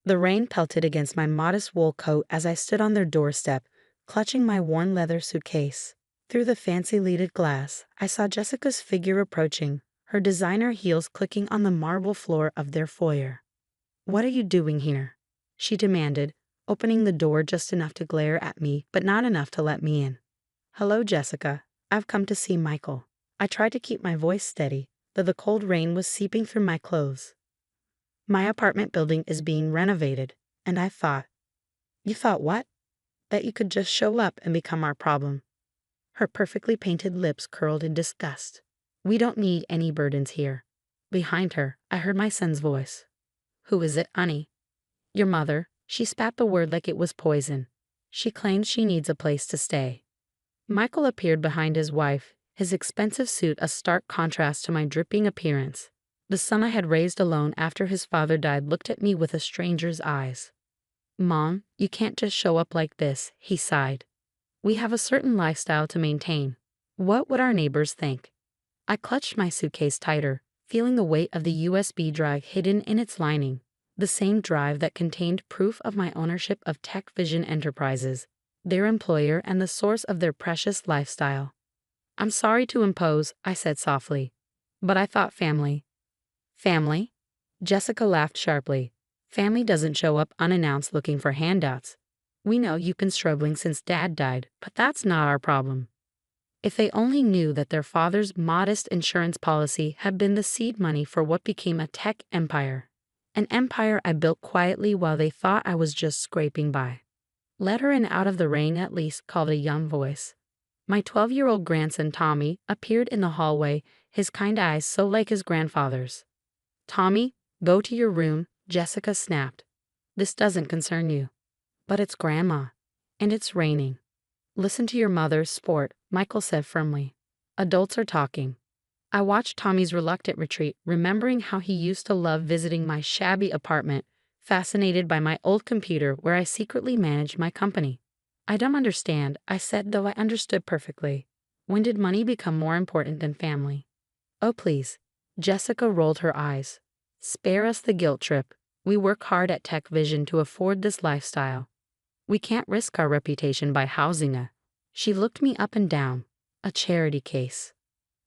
The rain pelted against my modest wool coat as I stood on their doorstep, clutching my worn leather suitcase. Through the fancy leaded glass, I saw Jessica's figure approaching, her designer heels clicking on the marble floor of their foyer. "What are you doing here?" she demanded, opening the door just enough to glare at me, but not enough to let me in. "Hello, Jessica. I've come to see Michael." I tried to keep my voice steady, though the cold rain was seeping through my clothes. "My apartment building is being renovated, and I thought." "You thought what?" "That you could just show up and become our problem." Her perfectly painted lips curled in disgust. "We don't need any burdens here." Behind her, I heard my son's voice. "Who is it, honey?" "Your mother." She spat the word like it was poison. "She claims she needs a place to stay." Michael appeared behind his wife, his expensive suit a stark contrast to my dripping appearance. The son I had raised alone after his father died looked at me with a stranger's eyes. "Mom, you can't just show up like this," he sighed. "We have a certain lifestyle to maintain. What would our neighbors think?" I clutched my suitcase tighter, feeling the weight of the USB drive hidden in its lining, the same drive that contained proof of my ownership of Tech Vision Enterprises, their employer and the source of their precious lifestyle. "I'm sorry to impose," I said softly, "but I thought family." "Family?" Jessica laughed sharply. "Family doesn't show up unannounced looking for handouts. We know you've been struggling since Dad died, but that's not our problem." If they only knew that their father's modest insurance policy had been the seed money for what became a tech empire. An empire I built quietly while they thought I was just scraping by. "Let her in out of the rain at least," called a young voice. My 12-year-old grandson Tommy appeared in the hallway, his kind eyes so like his grandfather's. "Tommy, go to your room," Jessica snapped. "This doesn't concern you." "But it's Grandma. And it's raining." "Listen to your mother, sport," Michael said firmly. "Adults are talking." I watched Tommy's reluctant retreat, remembering how he used to love visiting my shabby apartment, fascinated by my old computer where I secretly managed my company. "I don't understand," I said, though I understood perfectly. "When did money become more important than family?" "Oh, please." Jessica rolled her eyes. "Spare us the guilt trip. We work hard at Tech Vision to afford this lifestyle. We can't risk our reputation by housing a—" She looked me up and down. "A charity case."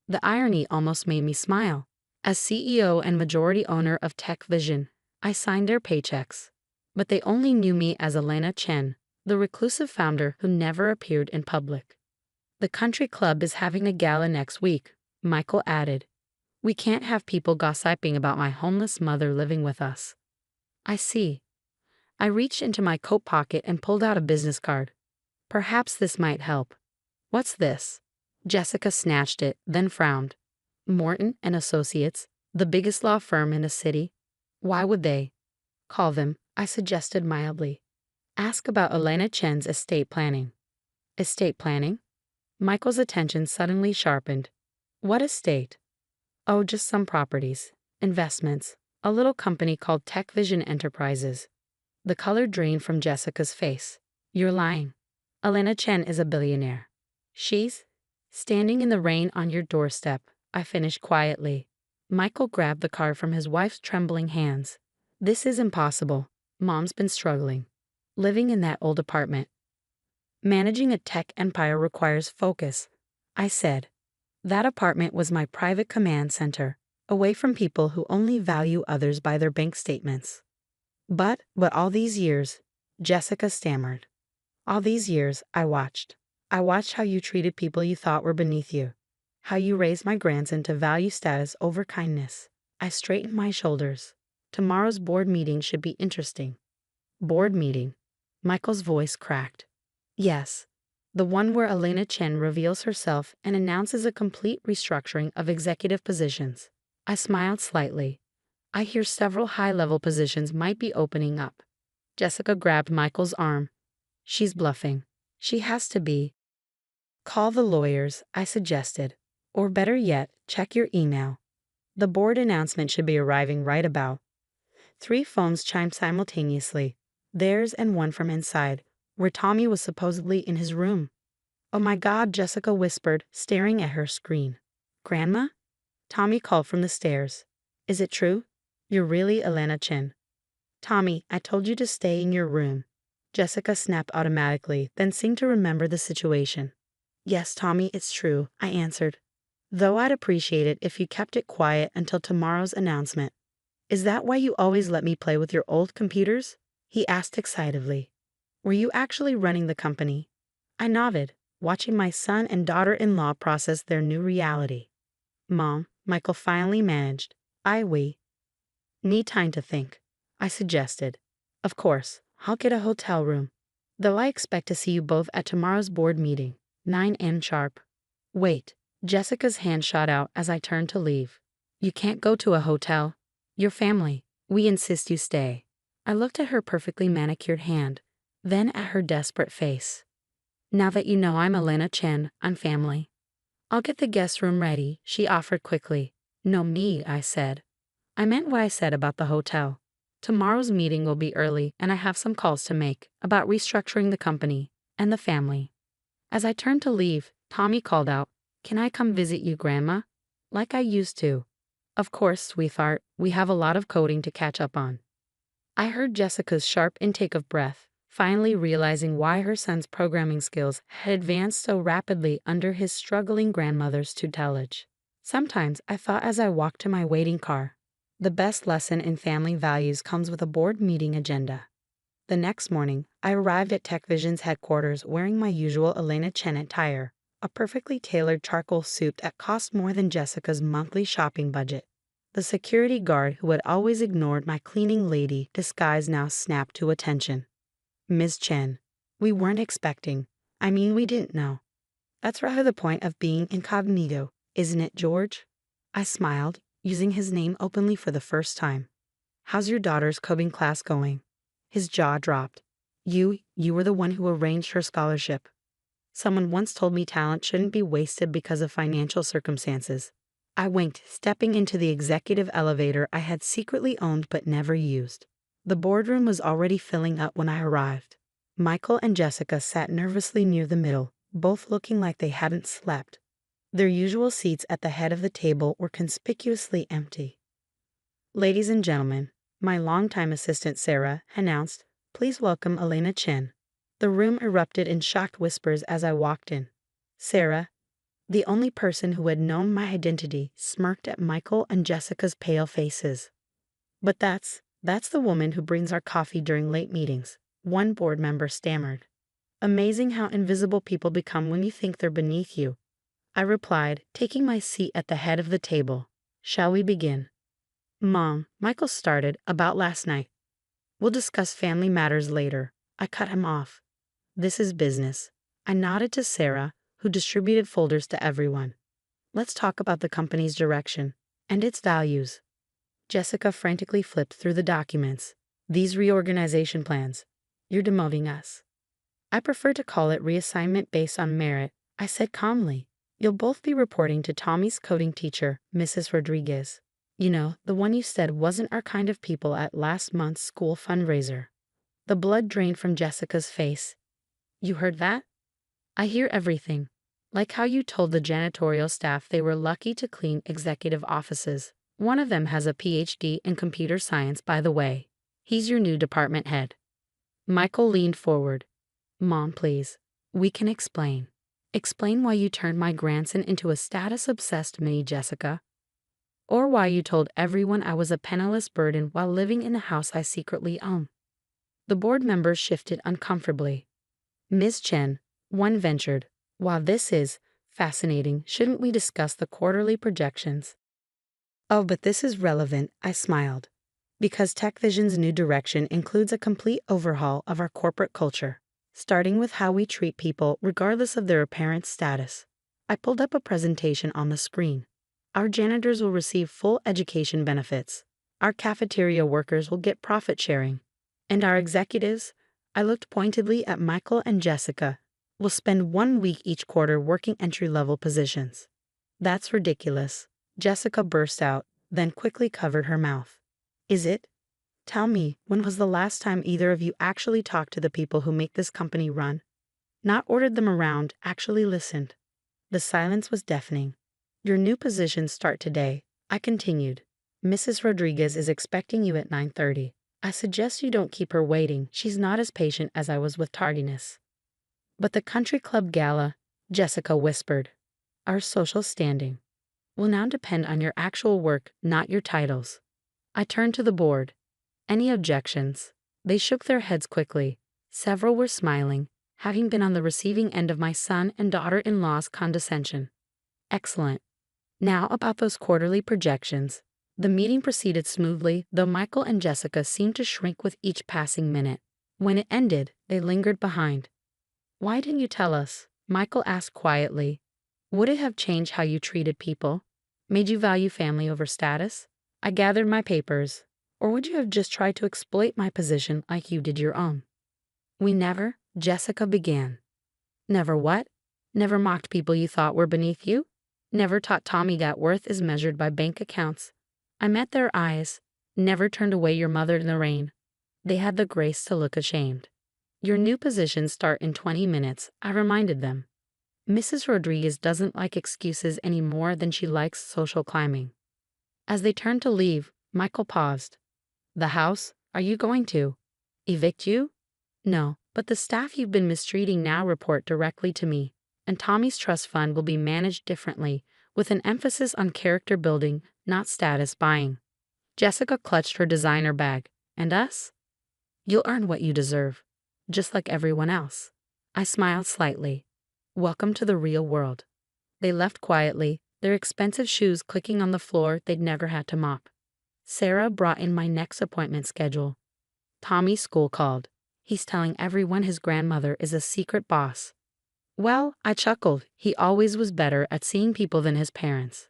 The irony almost made me smile. As CEO and majority owner of Tech Vision, I signed their paychecks. But they only knew me as Elena Chen, the reclusive founder who never appeared in public. "The country club is having a gala next week," Michael added. "We can't have people gossiping about my homeless mother living with us." "I see." I reached into my coat pocket and pulled out a business card. "Perhaps this might help." "What's this?" Jessica snatched it, then frowned. "Morton and Associates, the biggest law firm in the city." "Why would they?" "Call them," I suggested mildly. "Ask about Elena Chen's estate planning." "Estate planning?" Michael's attention suddenly sharpened. "What estate?" "Oh, just some properties, investments, a little company called Tech Vision Enterprises." The color drained from Jessica's face. "You're lying. Elena Chen is a billionaire." "She's standing in the rain on your doorstep," I finished quietly. Michael grabbed the card from his wife's trembling hands. "This is impossible. Mom's been struggling. Living in that old apartment." "Managing a tech empire requires focus," I said. "That apartment was my private command center, away from people who only value others by their bank statements." But all these years," Jessica stammered. "All these years, I watched. I watched how you treated people you thought were beneath you. How you raised my grandson to value status over kindness." I straightened my shoulders. "Tomorrow's board meeting should be interesting." "Board meeting?" Michael's voice cracked. "Yes. The one where Elena Chen reveals herself and announces a complete restructuring of executive positions." I smiled slightly. "I hear several high-level positions might be opening up." Jessica grabbed Michael's arm. "She's bluffing." "She has to be." "Call the lawyers," I suggested. "Or better yet, check your email. The board announcement should be arriving right about." 3 phones chimed simultaneously, theirs and one from inside, where Tommy was supposedly in his room. "Oh my God," Jessica whispered, staring at her screen. "Grandma?" Tommy called from the stairs. "Is it true? You're really Elena Chen?" Tommy, I told you to stay in your room. Jessica snapped automatically, then seemed to remember the situation. Yes, Tommy, it's true, I answered. Though I'd appreciate it if you kept it quiet until tomorrow's announcement. Is that why you always let me play with your old computers? He asked excitedly. Were you actually running the company? I nodded, watching my son and daughter-in-law process their new reality. Mom, Michael finally managed. We need time to think, I suggested. Of course, I'll get a hotel room. Though I expect to see you both at tomorrow's board meeting, 9 a.m. sharp. Wait, Jessica's hand shot out as I turned to leave. You can't go to a hotel. Your family, we insist you stay. I looked at her perfectly manicured hand, then at her desperate face. Now that you know I'm Elena Chen, I'm family. I'll get the guest room ready, she offered quickly. No, me, I said. I meant what I said about the hotel. Tomorrow's meeting will be early and I have some calls to make about restructuring the company and the family. As I turned to leave, Tommy called out, Can I come visit you, Grandma? Like I used to. Of course, sweetheart, we have a lot of coding to catch up on. I heard Jessica's sharp intake of breath, finally realizing why her son's programming skills had advanced so rapidly under his struggling grandmother's tutelage. Sometimes I thought as I walked to my waiting car, the best lesson in family values comes with a board meeting agenda. The next morning, I arrived at TechVision's headquarters wearing my usual Elena Chen attire, a perfectly tailored charcoal suit that cost more than Jessica's monthly shopping budget. The security guard who had always ignored my cleaning lady disguise now snapped to attention. Ms. Chen, we weren't expecting. We didn't know. That's rather the point of being incognito, isn't it, George? I smiled, using his name openly for the first time. How's your daughter's coding class going? His jaw dropped. You were the one who arranged her scholarship. Someone once told me talent shouldn't be wasted because of financial circumstances. I winked, stepping into the executive elevator I had secretly owned but never used. The boardroom was already filling up when I arrived. Michael and Jessica sat nervously near the middle, both looking like they hadn't slept. Their usual seats at the head of the table were conspicuously empty. Ladies and gentlemen, my longtime assistant Sarah announced, Please welcome Elena Chen. The room erupted in shocked whispers as I walked in. Sarah, the only person who had known my identity, smirked at Michael and Jessica's pale faces. But that's the woman who brings our coffee during late meetings, one board member stammered. Amazing how invisible people become when you think they're beneath you, I replied, taking my seat at the head of the table. Shall we begin? Mom, Michael started, about last night. We'll discuss family matters later. I cut him off. This is business. I nodded to Sarah, who distributed folders to everyone. Let's talk about the company's direction and its values. Jessica frantically flipped through the documents. These reorganization plans. You're demoting us. I prefer to call it reassignment based on merit, I said calmly. You'll both be reporting to Tommy's coding teacher, Mrs. Rodriguez. You know, the one you said wasn't our kind of people at last month's school fundraiser. The blood drained from Jessica's face. You heard that? I hear everything. Like how you told the janitorial staff they were lucky to clean executive offices. One of them has a PhD in computer science, by the way. He's your new department head. Michael leaned forward. Mom, please. We can explain. Explain why you turned my grandson into a status-obsessed mini Jessica. Or why you told everyone I was a penniless burden while living in a house I secretly own. The board members shifted uncomfortably. Ms. Chen, one ventured, while this is fascinating, shouldn't we discuss the quarterly projections? Oh, but this is relevant, I smiled. Because TechVision's new direction includes a complete overhaul of our corporate culture, starting with how we treat people regardless of their apparent status. I pulled up a presentation on the screen. Our janitors will receive full education benefits. Our cafeteria workers will get profit sharing. And our executives, I looked pointedly at Michael and Jessica, will spend 1 week each quarter working entry-level positions. That's ridiculous, Jessica burst out, then quickly covered her mouth. Is it? Tell me, when was the last time either of you actually talked to the people who make this company run? Not ordered them around, actually listened. The silence was deafening. Your new positions start today, I continued. Mrs. Rodriguez is expecting you at 9:30. I suggest you don't keep her waiting. She's not as patient as I was with tardiness. But the country club gala, Jessica whispered. Our social standing will now depend on your actual work, not your titles. I turned to the board. Any objections? They shook their heads quickly. Several were smiling, having been on the receiving end of my son and daughter-in-law's condescension. Excellent. Now about those quarterly projections. The meeting proceeded smoothly, though Michael and Jessica seemed to shrink with each passing minute. When it ended, they lingered behind. Why didn't you tell us? Michael asked quietly. Would it have changed how you treated people? Made you value family over status? I gathered my papers. Or would you have just tried to exploit my position like you did your own? We never, Jessica began. Never what? Never mocked people you thought were beneath you? Never taught Tommy that worth is measured by bank accounts? I met their eyes. Never turned away your mother in the rain. They had the grace to look ashamed. Your new positions start in 20 minutes, I reminded them. Mrs. Rodriguez doesn't like excuses any more than she likes social climbing. As they turned to leave, Michael paused. The house? Are you going to evict you? No, but the staff you've been mistreating now report directly to me, and Tommy's trust fund will be managed differently, with an emphasis on character building, not status buying. Jessica clutched her designer bag. And us? You'll earn what you deserve, just like everyone else. I smiled slightly. Welcome to the real world. They left quietly, their expensive shoes clicking on the floor they'd never had to mop. Sarah brought in my next appointment schedule. Tommy's school called. He's telling everyone his grandmother is a secret boss. Well, I chuckled. He always was better at seeing people than his parents.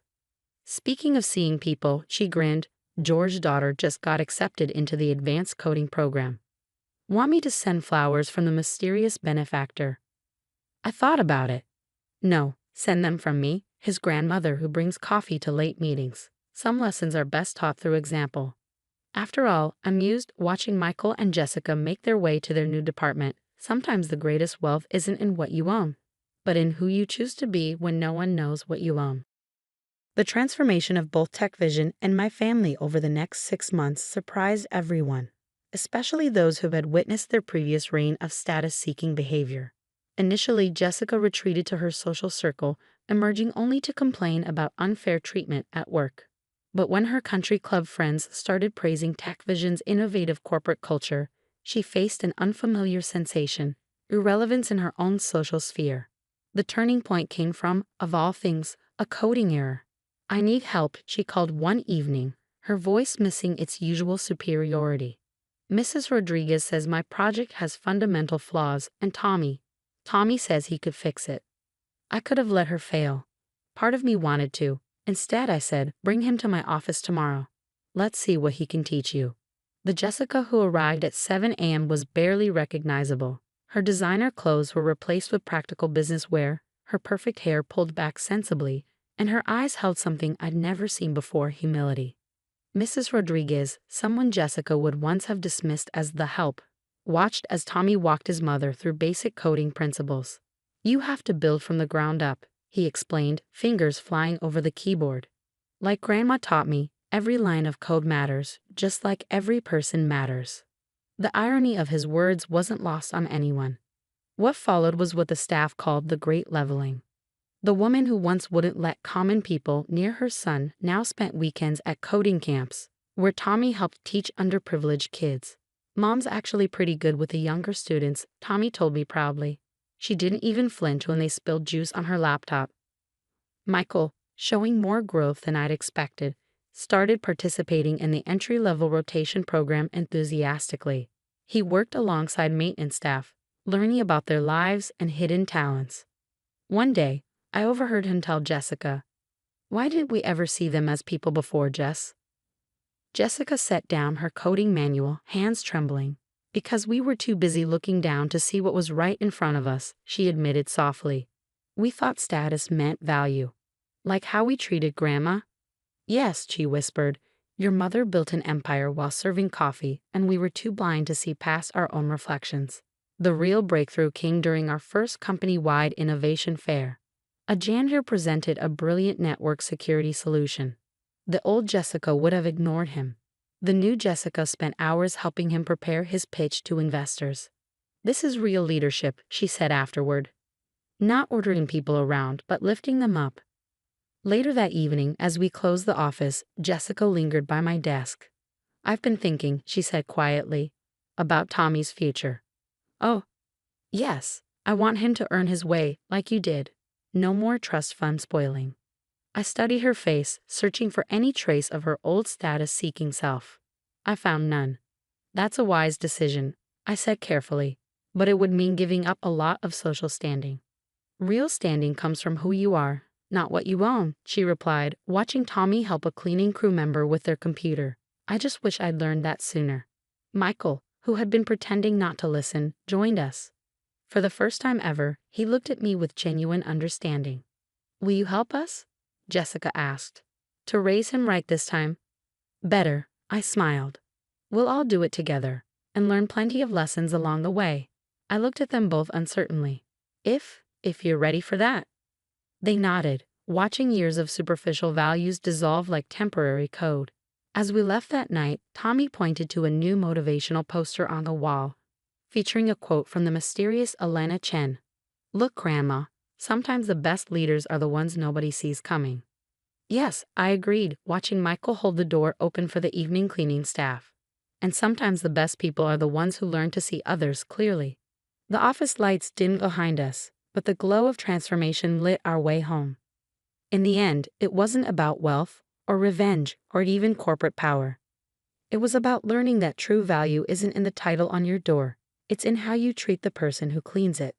Speaking of seeing people, she grinned. George's daughter just got accepted into the advanced coding program. Want me to send flowers from the mysterious benefactor? I thought about it. No, send them from me, his grandmother who brings coffee to late meetings. Some lessons are best taught through example. After all, amused watching Michael and Jessica make their way to their new department, sometimes the greatest wealth isn't in what you own, but in who you choose to be when no one knows what you own. The transformation of both Tech Vision and my family over the next 6 months surprised everyone, especially those who had witnessed their previous reign of status-seeking behavior. Initially, Jessica retreated to her social circle, emerging only to complain about unfair treatment at work. But when her country club friends started praising Tech Vision's innovative corporate culture, she faced an unfamiliar sensation, irrelevance in her own social sphere. The turning point came from, of all things, a coding error. I need help, she called one evening, her voice missing its usual superiority. Mrs. Rodriguez says my project has fundamental flaws, and Tommy says he could fix it. I could have let her fail. Part of me wanted to. Instead, I said, bring him to my office tomorrow. Let's see what he can teach you. The Jessica who arrived at 7 a.m. was barely recognizable. Her designer clothes were replaced with practical business wear, her perfect hair pulled back sensibly, and her eyes held something I'd never seen before: humility. Mrs. Rodriguez, someone Jessica would once have dismissed as the help, watched as Tommy walked his mother through basic coding principles. You have to build from the ground up, he explained, fingers flying over the keyboard. Like Grandma taught me, every line of code matters, just like every person matters. The irony of his words wasn't lost on anyone. What followed was what the staff called the Great Leveling. The woman who once wouldn't let common people near her son now spent weekends at coding camps, where Tommy helped teach underprivileged kids. Mom's actually pretty good with the younger students, Tommy told me proudly. She didn't even flinch when they spilled juice on her laptop. Michael, showing more growth than I'd expected, started participating in the entry-level rotation program enthusiastically. He worked alongside maintenance staff, learning about their lives and hidden talents. One day, I overheard him tell Jessica, "Why didn't we ever see them as people before, Jess?" Jessica set down her coding manual, hands trembling. Because we were too busy looking down to see what was right in front of us, she admitted softly. We thought status meant value. Like how we treated Grandma? Yes, she whispered. Your mother built an empire while serving coffee, and we were too blind to see past our own reflections. The real breakthrough came during our first company-wide innovation fair. A janitor presented a brilliant network security solution. The old Jessica would have ignored him. The new Jessica spent hours helping him prepare his pitch to investors. "This is real leadership," she said afterward. "Not ordering people around, but lifting them up." Later that evening, as we closed the office, Jessica lingered by my desk. "I've been thinking," she said quietly, "about Tommy's future." "Oh, yes, I want him to earn his way, like you did. No more trust fund spoiling." I studied her face, searching for any trace of her old status-seeking self. I found none. "That's a wise decision," I said carefully, "but it would mean giving up a lot of social standing." "Real standing comes from who you are, not what you own," she replied, watching Tommy help a cleaning crew member with their computer. "I just wish I'd learned that sooner." Michael, who had been pretending not to listen, joined us. For the first time ever, he looked at me with genuine understanding. "Will you help us?" Jessica asked. "To raise him right this time?" "Better," I smiled. "We'll all do it together, and learn plenty of lessons along the way." I looked at them both uncertainly. If you're ready for that." They nodded, watching years of superficial values dissolve like temporary code. As we left that night, Tommy pointed to a new motivational poster on the wall, featuring a quote from the mysterious Elena Chen. "Look, Grandma, sometimes the best leaders are the ones nobody sees coming." Yes, I agreed, watching Michael hold the door open for the evening cleaning staff. And sometimes the best people are the ones who learn to see others clearly. The office lights dimmed behind us, but the glow of transformation lit our way home. In the end, it wasn't about wealth, or revenge, or even corporate power. It was about learning that true value isn't in the title on your door, it's in how you treat the person who cleans it.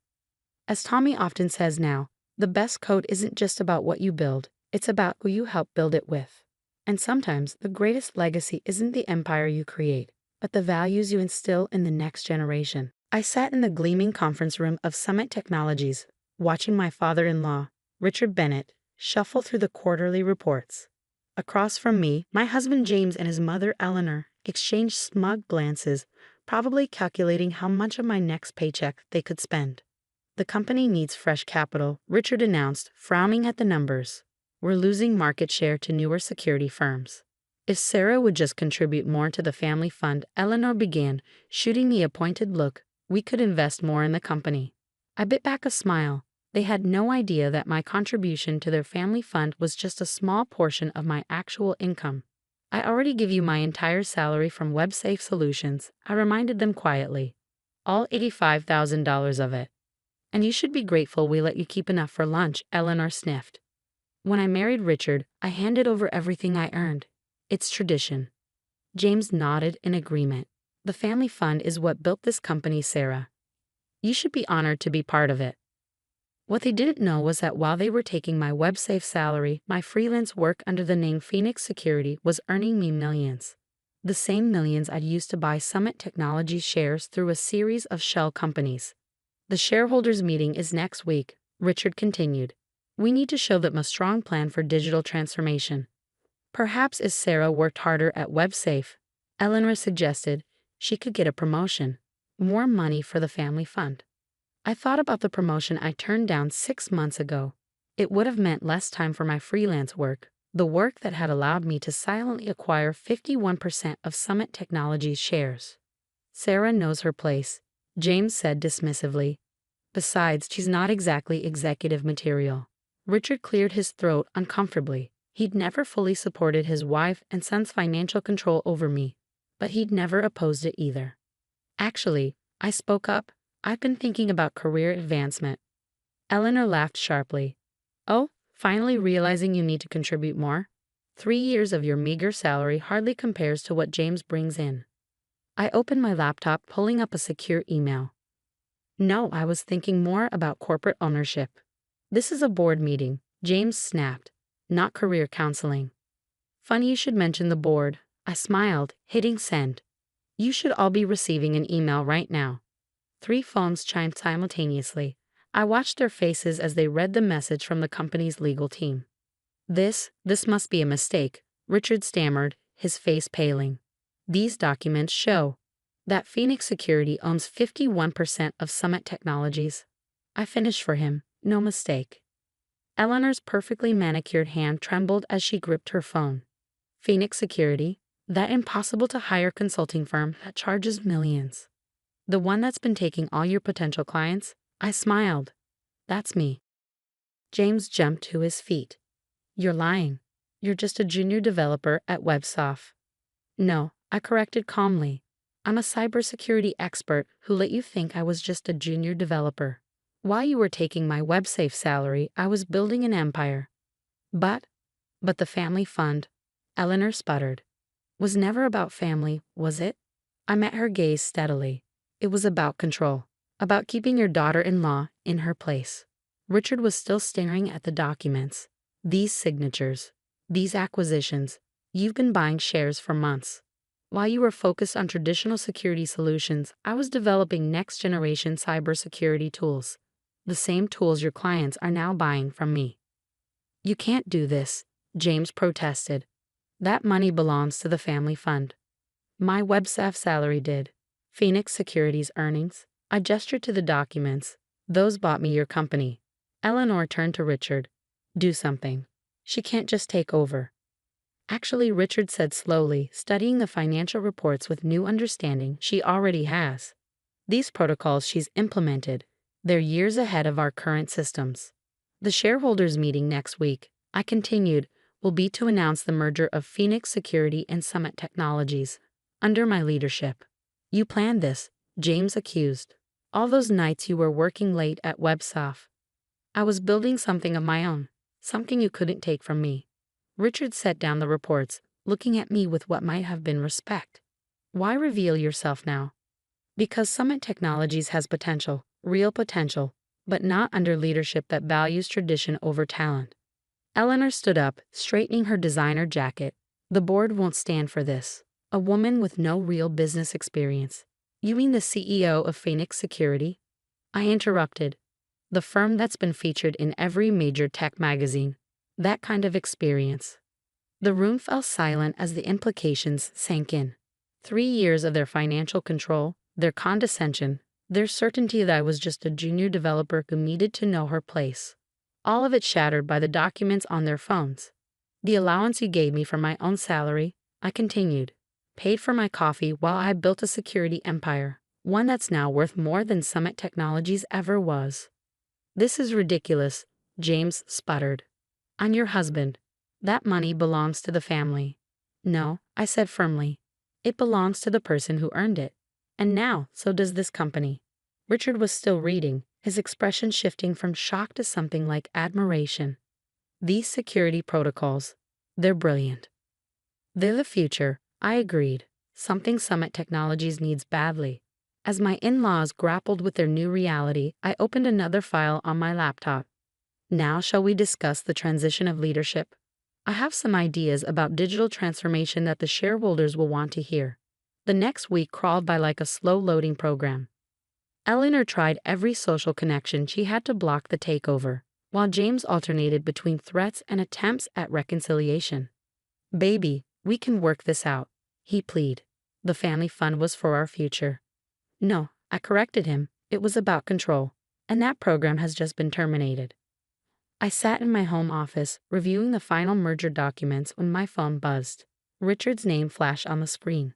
As Tommy often says now, the best code isn't just about what you build, it's about who you help build it with. And sometimes the greatest legacy isn't the empire you create, but the values you instill in the next generation. I sat in the gleaming conference room of Summit Technologies, watching my father-in-law, Richard Bennett, shuffle through the quarterly reports. Across from me, my husband James and his mother Eleanor exchanged smug glances, probably calculating how much of my next paycheck they could spend. "The company needs fresh capital," Richard announced, frowning at the numbers. "We're losing market share to newer security firms." "If Sarah would just contribute more to the family fund," Eleanor began, shooting me a pointed look, "we could invest more in the company." I bit back a smile. They had no idea that my contribution to their family fund was just a small portion of my actual income. "I already give you my entire salary from WebSafe Solutions," I reminded them quietly. "All $85,000 of it. And you should be grateful we let you keep enough for lunch," Eleanor sniffed. "When I married Richard, I handed over everything I earned. It's tradition." James nodded in agreement. "The family fund is what built this company, Sarah. You should be honored to be part of it." What they didn't know was that while they were taking my WebSafe salary, my freelance work under the name Phoenix Security was earning me millions. The same millions I'd used to buy Summit Technologies shares through a series of shell companies. "The shareholders' meeting is next week," Richard continued. "We need to show them a strong plan for digital transformation. Perhaps if Sarah worked harder at WebSafe," Eleanor suggested, "she could get a promotion. More money for the family fund." I thought about the promotion I turned down 6 months ago. It would have meant less time for my freelance work, the work that had allowed me to silently acquire 51% of Summit Technologies shares. "Sarah knows her place," James said dismissively. "Besides, she's not exactly executive material." Richard cleared his throat uncomfortably. He'd never fully supported his wife and son's financial control over me, but he'd never opposed it either. "Actually," I spoke up, "I've been thinking about career advancement." Eleanor laughed sharply. "Oh, finally realizing you need to contribute more? 3 years of your meager salary hardly compares to what James brings in." I opened my laptop, pulling up a secure email. "No, I was thinking more about corporate ownership." "This is a board meeting," James snapped, "not career counseling." "Funny you should mention the board." I smiled, hitting send. "You should all be receiving an email right now." 3 phones chimed simultaneously. I watched their faces as they read the message from the company's legal team. This must be a mistake," Richard stammered, his face paling. "These documents show that Phoenix Security owns 51% of Summit Technologies." I finished for him, no mistake. Eleanor's perfectly manicured hand trembled as she gripped her phone. "Phoenix Security? That impossible to hire consulting firm that charges millions. The one that's been taking all your potential clients? I smiled. That's me. James jumped to his feet. You're lying. You're just a junior developer at WebSoft. No, I corrected calmly. I'm a cybersecurity expert who let you think I was just a junior developer. While you were taking my WebSafe salary, I was building an empire. But the family fund, Eleanor sputtered, was never about family, was it? I met her gaze steadily. It was about control, about keeping your daughter-in-law in her place. Richard was still staring at the documents. These signatures, these acquisitions, you've been buying shares for months. While you were focused on traditional security solutions, I was developing next-generation cybersecurity tools. The same tools your clients are now buying from me. You can't do this, James protested. That money belongs to the family fund. My WebSafe salary did. Phoenix Securities earnings. I gestured to the documents. Those bought me your company. Eleanor turned to Richard. Do something. She can't just take over. Actually, Richard said slowly, studying the financial reports with new understanding she already has. These protocols she's implemented, they're years ahead of our current systems. The shareholders meeting next week, I continued, will be to announce the merger of Phoenix Security and Summit Technologies, under my leadership. You planned this, James accused. All those nights you were working late at WebSoft. I was building something of my own, something you couldn't take from me. Richard set down the reports, looking at me with what might have been respect. Why reveal yourself now? Because Summit Technologies has potential, real potential, but not under leadership that values tradition over talent. Eleanor stood up, straightening her designer jacket. The board won't stand for this. A woman with no real business experience. You mean the CEO of Phoenix Security? I interrupted. The firm that's been featured in every major tech magazine. That kind of experience. The room fell silent as the implications sank in. 3 years of their financial control, their condescension, their certainty that I was just a junior developer who needed to know her place. All of it shattered by the documents on their phones. The allowance you gave me for my own salary, I continued, paid for my coffee while I built a security empire, one that's now worth more than Summit Technologies ever was. This is ridiculous, James sputtered. I'm your husband. That money belongs to the family. No, I said firmly. It belongs to the person who earned it. And now, so does this company. Richard was still reading, his expression shifting from shock to something like admiration. These security protocols, they're brilliant. They're the future, I agreed, something Summit Technologies needs badly. As my in-laws grappled with their new reality, I opened another file on my laptop. Now shall we discuss the transition of leadership? I have some ideas about digital transformation that the shareholders will want to hear. The next week crawled by like a slow-loading program. Eleanor tried every social connection she had to block the takeover, while James alternated between threats and attempts at reconciliation. Baby, we can work this out, he pleaded. The family fund was for our future. No, I corrected him, it was about control, and that program has just been terminated. I sat in my home office, reviewing the final merger documents when my phone buzzed. Richard's name flashed on the screen.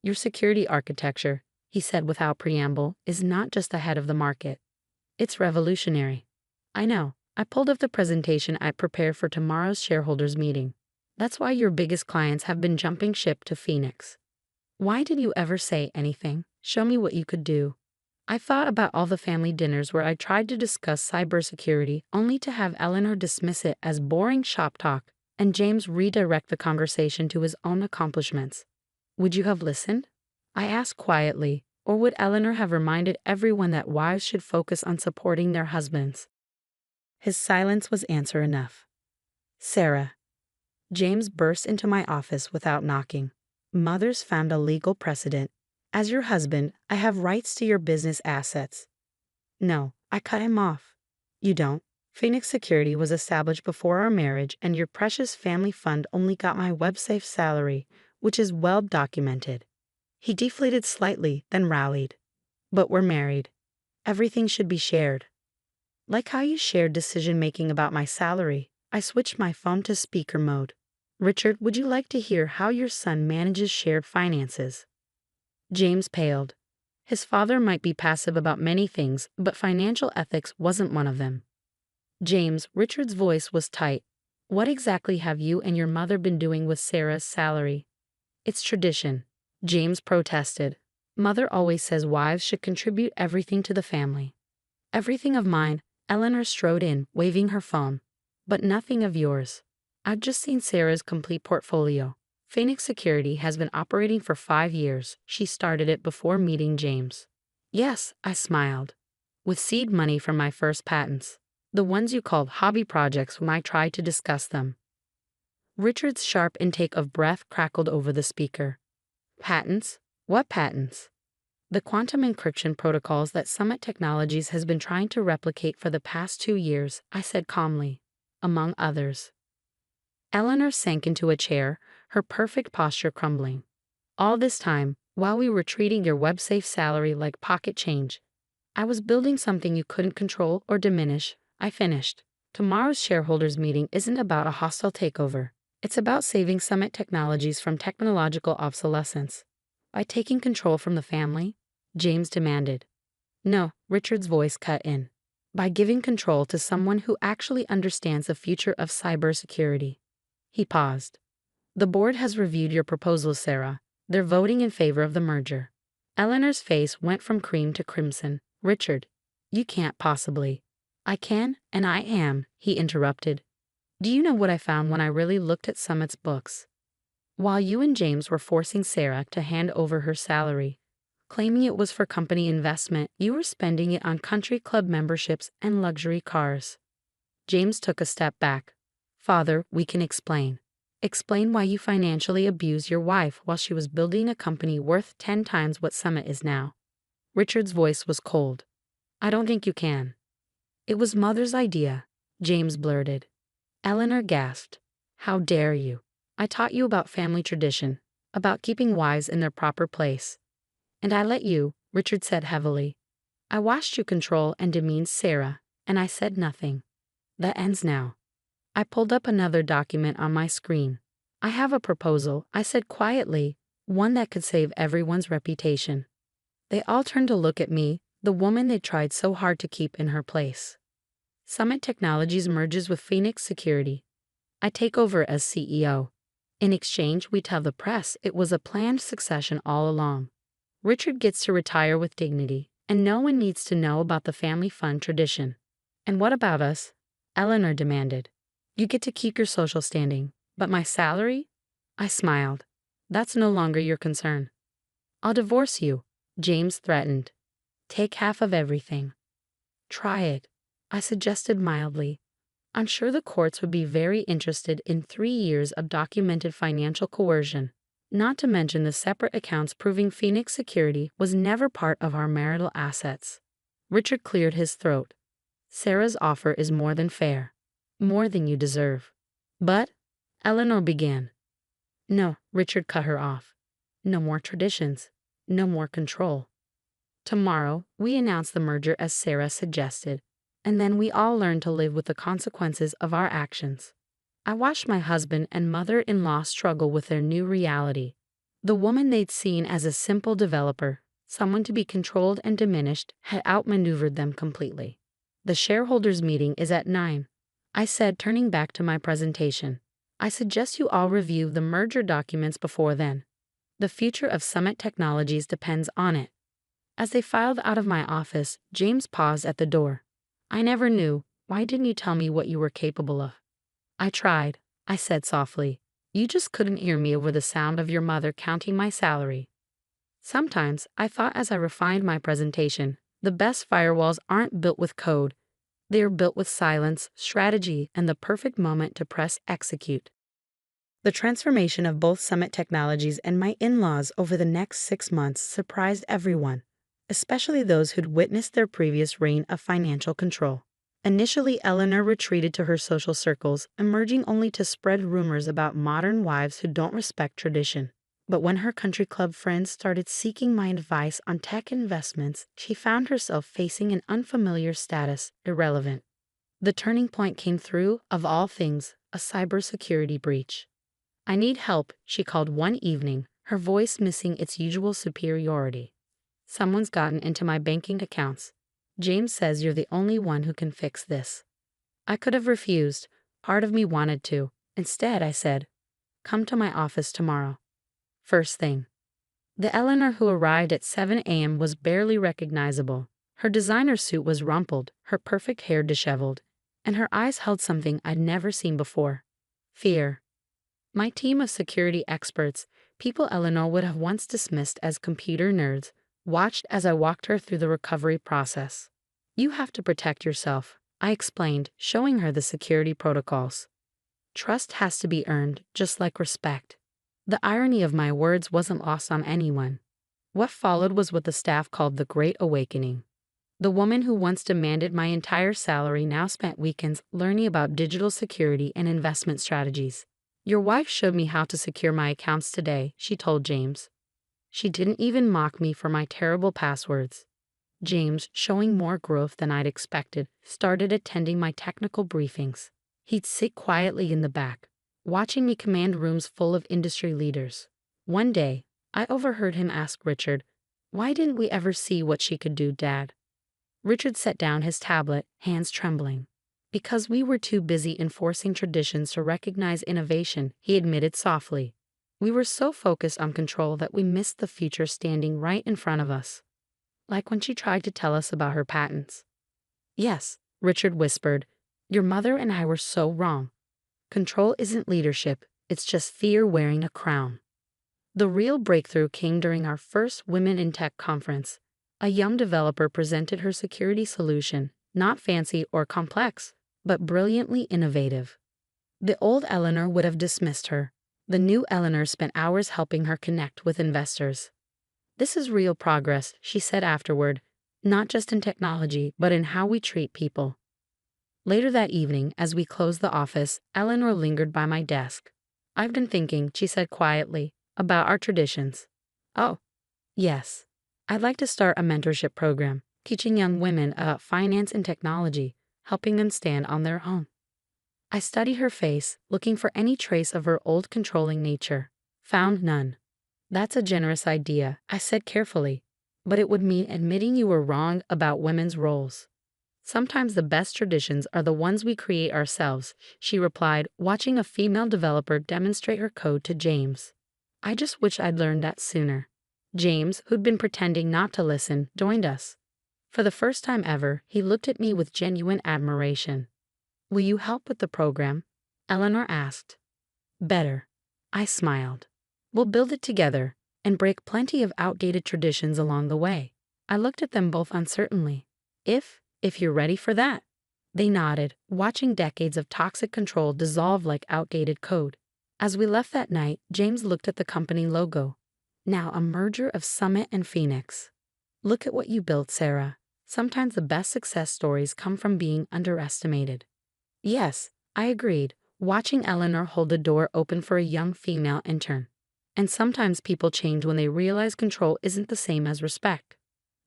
Your security architecture, he said without preamble, is not just ahead of the market. It's revolutionary. I know. I pulled up the presentation I prepared for tomorrow's shareholders meeting. That's why your biggest clients have been jumping ship to Phoenix. Why did you ever say anything? Show me what you could do. I thought about all the family dinners where I tried to discuss cybersecurity only to have Eleanor dismiss it as boring shop talk and James redirect the conversation to his own accomplishments. Would you have listened? I asked quietly, or would Eleanor have reminded everyone that wives should focus on supporting their husbands? His silence was answer enough. Sarah. James burst into my office without knocking. Mother's found a legal precedent. As your husband, I have rights to your business assets. No, I cut him off. You don't. Phoenix Security was established before our marriage, and your precious family fund only got my WebSafe salary, which is well documented. He deflated slightly, then rallied. But we're married. Everything should be shared. Like how you shared decision-making about my salary, I switched my phone to speaker mode. Richard, would you like to hear how your son manages shared finances? James paled. His father might be passive about many things, but financial ethics wasn't one of them. James, Richard's voice was tight. What exactly have you and your mother been doing with Sarah's salary? It's tradition, James protested. Mother always says wives should contribute everything to the family. Everything of mine, Eleanor strode in, waving her phone. But nothing of yours. I've just seen Sarah's complete portfolio. Phoenix Security has been operating for 5 years. She started it before meeting James. Yes, I smiled. With seed money from my first patents. The ones you called hobby projects when I tried to discuss them. Richard's sharp intake of breath crackled over the speaker. Patents? What patents? The quantum encryption protocols that Summit Technologies has been trying to replicate for the past 2 years, I said calmly. Among others. Eleanor sank into a chair, her perfect posture crumbling. All this time, while we were treating your web-safe salary like pocket change, I was building something you couldn't control or diminish. I finished. Tomorrow's shareholders meeting isn't about a hostile takeover. It's about saving Summit Technologies from technological obsolescence. By taking control from the family, James demanded. No, Richard's voice cut in. By giving control to someone who actually understands the future of cybersecurity. He paused. The board has reviewed your proposal, Sarah. They're voting in favor of the merger. Eleanor's face went from cream to crimson. Richard, you can't possibly. I can, and I am, he interrupted. Do you know what I found when I really looked at Summit's books? While you and James were forcing Sarah to hand over her salary, claiming it was for company investment, you were spending it on country club memberships and luxury cars. James took a step back. Father, we can explain. Explain why you financially abused your wife while she was building a company worth 10 times what Summit is now. Richard's voice was cold. I don't think you can. It was Mother's idea, James blurted. Eleanor gasped. How dare you? I taught you about family tradition, about keeping wives in their proper place. And I let you, Richard said heavily. I watched you control and demean Sarah, and I said nothing. That ends now. I pulled up another document on my screen. I have a proposal, I said quietly, one that could save everyone's reputation. They all turned to look at me, the woman they tried so hard to keep in her place. Summit Technologies merges with Phoenix Security. I take over as CEO. In exchange, we tell the press it was a planned succession all along. Richard gets to retire with dignity, and no one needs to know about the family fun tradition. And what about us? Eleanor demanded. You get to keep your social standing, but my salary? I smiled. That's no longer your concern. I'll divorce you, James threatened. Take half of everything. Try it, I suggested mildly. I'm sure the courts would be very interested in 3 years of documented financial coercion, not to mention the separate accounts proving Phoenix Security was never part of our marital assets. Richard cleared his throat. Sarah's offer is more than fair. More than you deserve. But, Eleanor began. No, Richard cut her off. No more traditions. No more control. Tomorrow, we announce the merger as Sarah suggested, and then we all learn to live with the consequences of our actions. I watched my husband and mother-in-law struggle with their new reality. The woman they'd seen as a simple developer, someone to be controlled and diminished, had outmaneuvered them completely. The shareholders' meeting is at 9. I said, turning back to my presentation. I suggest you all review the merger documents before then. The future of Summit Technologies depends on it. As they filed out of my office, James paused at the door. I never knew. Why didn't you tell me what you were capable of? I tried, I said softly. You just couldn't hear me over the sound of your mother counting my salary. Sometimes, I thought as I refined my presentation, the best firewalls aren't built with code. They are built with silence, strategy, and the perfect moment to press execute. The transformation of both Summit Technologies and my in-laws over the next 6 months surprised everyone, especially those who'd witnessed their previous reign of financial control. Initially, Eleanor retreated to her social circles, emerging only to spread rumors about modern wives who don't respect tradition. But when her country club friends started seeking my advice on tech investments, she found herself facing an unfamiliar status, irrelevant. The turning point came through, of all things, a cybersecurity breach. "I need help," she called one evening, her voice missing its usual superiority. "Someone's gotten into my banking accounts. James says you're the only one who can fix this." I could have refused. Part of me wanted to. Instead, I said, "Come to my office tomorrow." First thing. The Eleanor who arrived at 7 a.m. was barely recognizable. Her designer suit was rumpled, her perfect hair disheveled, and her eyes held something I'd never seen before: fear. My team of security experts, people Eleanor would have once dismissed as computer nerds, watched as I walked her through the recovery process. "You have to protect yourself," I explained, showing her the security protocols. "Trust has to be earned, just like respect." The irony of my words wasn't lost on anyone. What followed was what the staff called the Great Awakening. The woman who once demanded my entire salary now spent weekends learning about digital security and investment strategies. "Your wife showed me how to secure my accounts today," she told James. She didn't even mock me for my terrible passwords. James, showing more growth than I'd expected, started attending my technical briefings. He'd sit quietly in the back, watching me command rooms full of industry leaders. One day, I overheard him ask Richard, "Why didn't we ever see what she could do, Dad?" Richard set down his tablet, hands trembling. "Because we were too busy enforcing traditions to recognize innovation," he admitted softly. "We were so focused on control that we missed the future standing right in front of us." Like when she tried to tell us about her patents. "Yes," Richard whispered, "your mother and I were so wrong. Control isn't leadership, it's just fear wearing a crown." The real breakthrough came during our first Women in Tech conference. A young developer presented her security solution, not fancy or complex, but brilliantly innovative. The old Eleanor would have dismissed her. The new Eleanor spent hours helping her connect with investors. "This is real progress," she said afterward, "not just in technology, but in how we treat people." Later that evening, as we closed the office, Eleanor lingered by my desk. "I've been thinking," she said quietly, "about our traditions." "Oh, yes. I'd like to start a mentorship program, teaching young women about finance and technology, helping them stand on their own." I studied her face, looking for any trace of her old controlling nature. Found none. "That's a generous idea," I said carefully, "but it would mean admitting you were wrong about women's roles." "Sometimes the best traditions are the ones we create ourselves," she replied, watching a female developer demonstrate her code to James. I just wish I'd learned that sooner. James, who'd been pretending not to listen, joined us. For the first time ever, he looked at me with genuine admiration. "Will you help with the program?" Eleanor asked. "Better." I smiled. "We'll build it together, and break plenty of outdated traditions along the way." I looked at them both uncertainly. If you're ready for that." They nodded, watching decades of toxic control dissolve like outdated code. As we left that night, James looked at the company logo. Now a merger of Summit and Phoenix. "Look at what you built, Sarah. Sometimes the best success stories come from being underestimated." "Yes," I agreed, watching Eleanor hold the door open for a young female intern. "And sometimes people change when they realize control isn't the same as respect."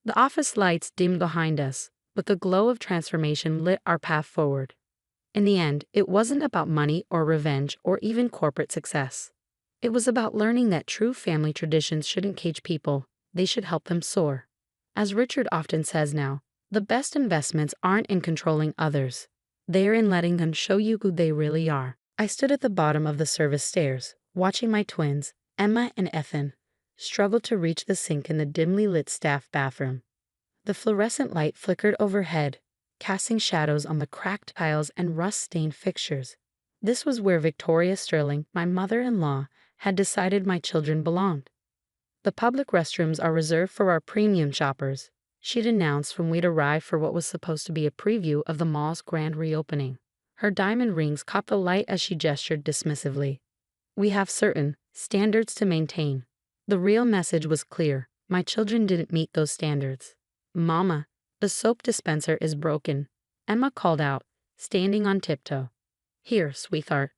The office lights dimmed behind us, but the glow of transformation lit our path forward. In the end, it wasn't about money or revenge or even corporate success. It was about learning that true family traditions shouldn't cage people, they should help them soar. As Richard often says now, the best investments aren't in controlling others. They're in letting them show you who they really are. I stood at the bottom of the service stairs, watching my twins, Emma and Ethan, struggle to reach the sink in the dimly lit staff bathroom. The fluorescent light flickered overhead, casting shadows on the cracked tiles and rust-stained fixtures. This was where Victoria Sterling, my mother-in-law, had decided my children belonged. "The public restrooms are reserved for our premium shoppers," she'd announced when we'd arrived for what was supposed to be a preview of the mall's grand reopening. Her diamond rings caught the light as she gestured dismissively. "We have certain standards to maintain." The real message was clear. My children didn't meet those standards. "Mama, the soap dispenser is broken," Emma called out, standing on tiptoe. "Here, sweetheart."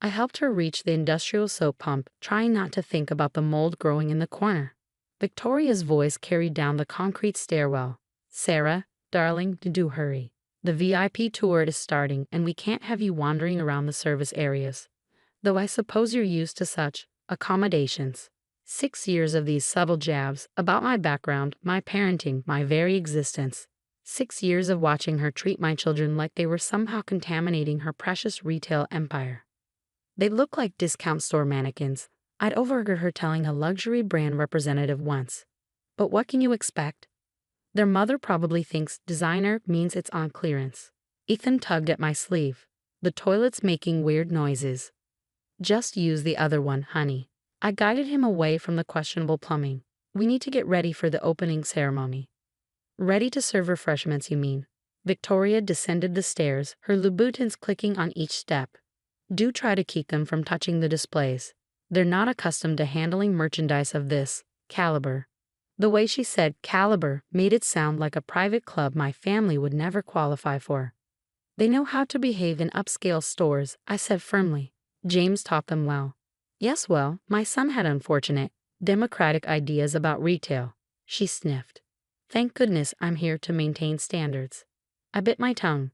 I helped her reach the industrial soap pump, trying not to think about the mold growing in the corner. Victoria's voice carried down the concrete stairwell. "Sarah, darling, do hurry. The VIP tour is starting, and we can't have you wandering around the service areas." though I suppose you're used to such accommodations. 6 years of these subtle jabs about my background, my parenting, my very existence. 6 years of watching her treat my children like they were somehow contaminating her precious retail empire. They look like discount store mannequins, I'd overheard her telling a luxury brand representative once. But what can you expect? Their mother probably thinks designer means it's on clearance. Ethan tugged at my sleeve. The toilet's making weird noises. Just use the other one, honey. I guided him away from the questionable plumbing. We need to get ready for the opening ceremony. Ready to serve refreshments, you mean? Victoria descended the stairs, her Louboutins clicking on each step. Do try to keep them from touching the displays. They're not accustomed to handling merchandise of this caliber. The way she said caliber made it sound like a private club my family would never qualify for. They know how to behave in upscale stores, I said firmly. James taught them well. Yes, well, my son had unfortunate, democratic ideas about retail. She sniffed. Thank goodness I'm here to maintain standards. I bit my tongue.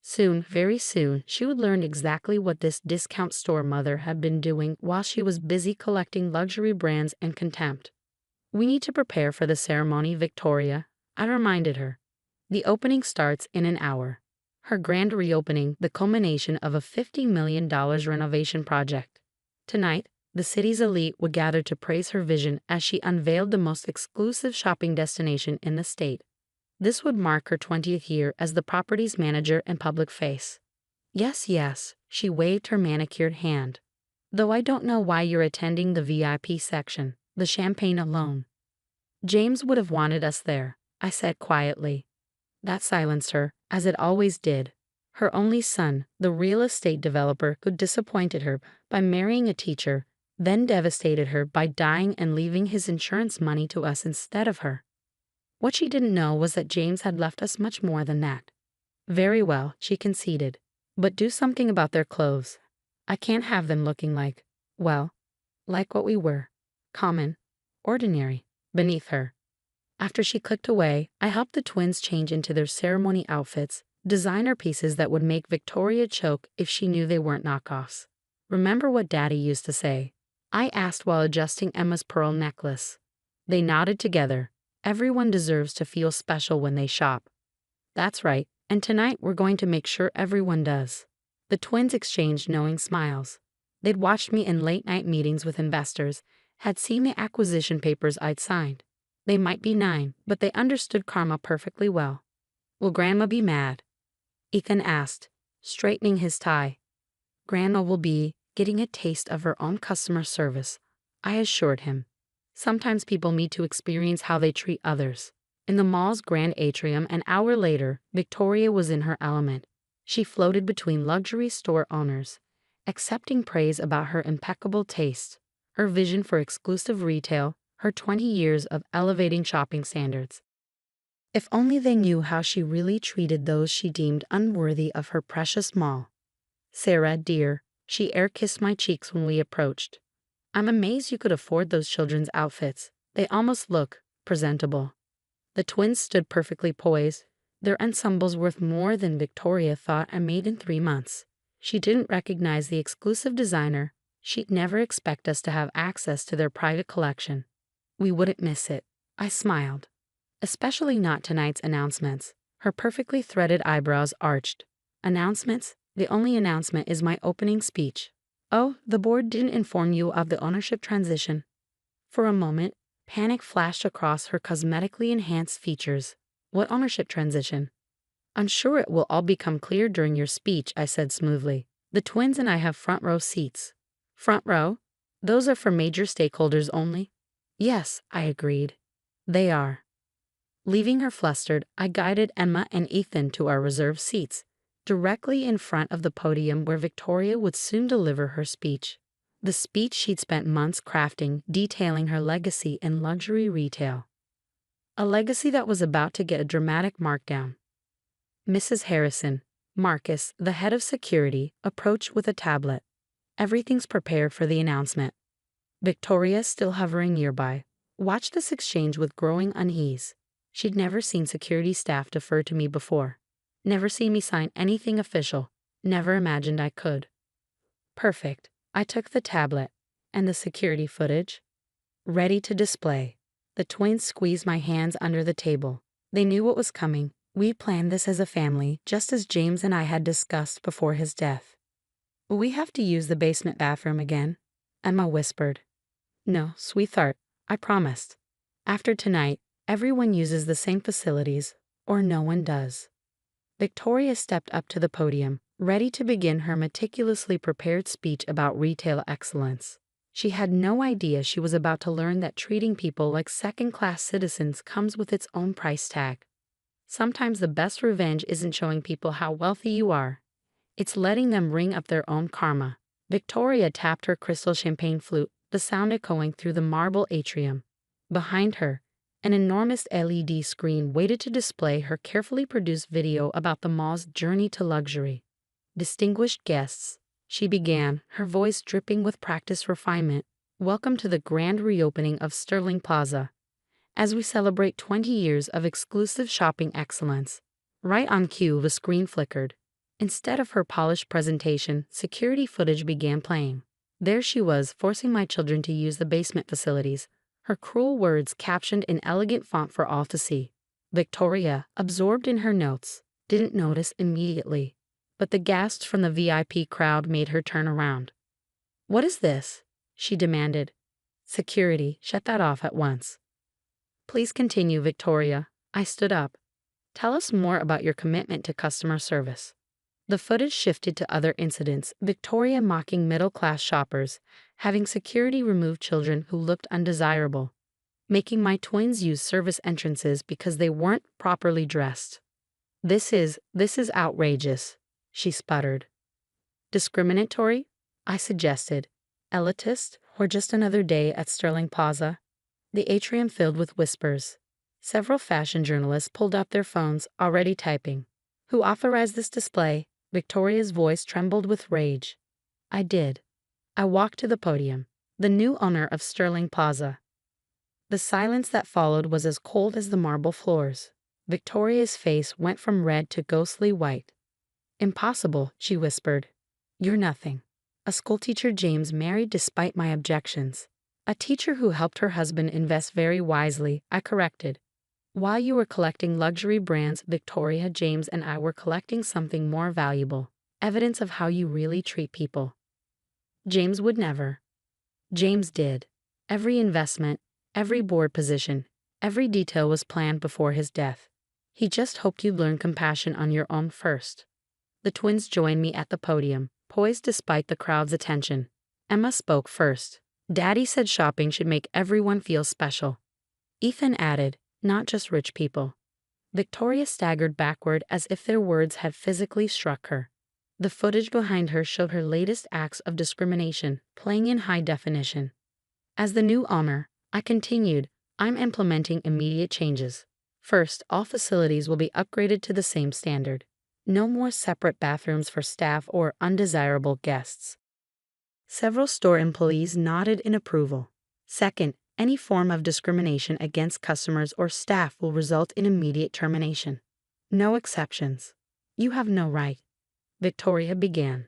Soon, very soon, she would learn exactly what this discount store mother had been doing while she was busy collecting luxury brands and contempt. We need to prepare for the ceremony, Victoria, I reminded her. The opening starts in an hour. Her grand reopening, the culmination of a $50 million renovation project. Tonight, the city's elite would gather to praise her vision as she unveiled the most exclusive shopping destination in the state. This would mark her 20th year as the property's manager and public face. Yes, yes, she waved her manicured hand. Though I don't know why you're attending the VIP section, the champagne alone. James would have wanted us there, I said quietly. That silenced her, as it always did. Her only son, the real estate developer who disappointed her by marrying a teacher, then devastated her by dying and leaving his insurance money to us instead of her. What she didn't know was that James had left us much more than that. Very well, she conceded. But do something about their clothes. I can't have them looking like, well, like what we were. Common, ordinary, beneath her. After she clicked away, I helped the twins change into their ceremony outfits, designer pieces that would make Victoria choke if she knew they weren't knockoffs. Remember what Daddy used to say? I asked while adjusting Emma's pearl necklace. They nodded together. Everyone deserves to feel special when they shop. That's right, and tonight we're going to make sure everyone does. The twins exchanged knowing smiles. They'd watched me in late-night meetings with investors, had seen the acquisition papers I'd signed. They might be 9, but they understood karma perfectly well. Will Grandma be mad? Ethan asked, straightening his tie. Grandma will be getting a taste of her own customer service, I assured him. Sometimes people need to experience how they treat others. In the mall's grand atrium, an hour later, Victoria was in her element. She floated between luxury store owners, accepting praise about her impeccable taste, her vision for exclusive retail, her 20 years of elevating shopping standards. If only they knew how she really treated those she deemed unworthy of her precious mall. Sarah, dear, she air-kissed my cheeks when we approached. I'm amazed you could afford those children's outfits. They almost look presentable. The twins stood perfectly poised, their ensembles worth more than Victoria thought I made in 3 months. She didn't recognize the exclusive designer. She'd never expect us to have access to their private collection. We wouldn't miss it. I smiled. Especially not tonight's announcements. Her perfectly threaded eyebrows arched. Announcements? The only announcement is my opening speech. Oh, the board didn't inform you of the ownership transition. For a moment, panic flashed across her cosmetically enhanced features. What ownership transition? I'm sure it will all become clear during your speech, I said smoothly. The twins and I have front row seats. Front row? Those are for major stakeholders only? Yes, I agreed. They are. Leaving her flustered, I guided Emma and Ethan to our reserved seats, directly in front of the podium where Victoria would soon deliver her speech. The speech she'd spent months crafting, detailing her legacy in luxury retail. A legacy that was about to get a dramatic markdown. Mrs. Harrison, Marcus, the head of security, approached with a tablet. Everything's prepared for the announcement. Victoria, still hovering nearby, watched this exchange with growing unease. She'd never seen security staff defer to me before. Never seen me sign anything official. Never imagined I could. Perfect. I took the tablet and the security footage, ready to display. The twins squeezed my hands under the table. They knew what was coming. We planned this as a family, just as James and I had discussed before his death. Will we have to use the basement bathroom again? Emma whispered. No, sweetheart, I promised. After tonight, everyone uses the same facilities, or no one does. Victoria stepped up to the podium, ready to begin her meticulously prepared speech about retail excellence. She had no idea she was about to learn that treating people like second-class citizens comes with its own price tag. Sometimes the best revenge isn't showing people how wealthy you are. It's letting them ring up their own karma. Victoria tapped her crystal champagne flute, the sound echoing through the marble atrium. Behind her, an enormous LED screen waited to display her carefully produced video about the mall's journey to luxury. Distinguished guests, she began, her voice dripping with practiced refinement. Welcome to the grand reopening of Sterling Plaza. As we celebrate 20 years of exclusive shopping excellence. Right on cue, the screen flickered. Instead of her polished presentation, security footage began playing. There she was, forcing my children to use the basement facilities, her cruel words captioned in elegant font for all to see. Victoria, absorbed in her notes, didn't notice immediately, but the gasps from the VIP crowd made her turn around. What is this? She demanded. Security, shut that off at once. Please continue, Victoria. I stood up. Tell us more about your commitment to customer service. The footage shifted to other incidents, Victoria mocking middle-class shoppers, having security remove children who looked undesirable, making my twins use service entrances because they weren't properly dressed. This is outrageous, she sputtered. Discriminatory? I suggested. Elitist, or just another day at Sterling Plaza? The atrium filled with whispers. Several fashion journalists pulled up their phones, already typing. Who authorized this display? Victoria's voice trembled with rage. I did. I walked to the podium, the new owner of Sterling Plaza. The silence that followed was as cold as the marble floors. Victoria's face went from red to ghostly white. Impossible, she whispered. You're nothing. A schoolteacher James married despite my objections. A teacher who helped her husband invest very wisely, I corrected. While you were collecting luxury brands, Victoria, James and I were collecting something more valuable, evidence of how you really treat people. James would never. James did. Every investment, every board position, every detail was planned before his death. He just hoped you'd learn compassion on your own first. The twins joined me at the podium, poised despite the crowd's attention. Emma spoke first. Daddy said shopping should make everyone feel special. Ethan added, not just rich people. Victoria staggered backward as if their words had physically struck her. The footage behind her showed her latest acts of discrimination, playing in high definition. As the new owner, I continued, I'm implementing immediate changes. First, all facilities will be upgraded to the same standard. No more separate bathrooms for staff or undesirable guests. Several store employees nodded in approval. Second, any form of discrimination against customers or staff will result in immediate termination. No exceptions. You have no right. Victoria began.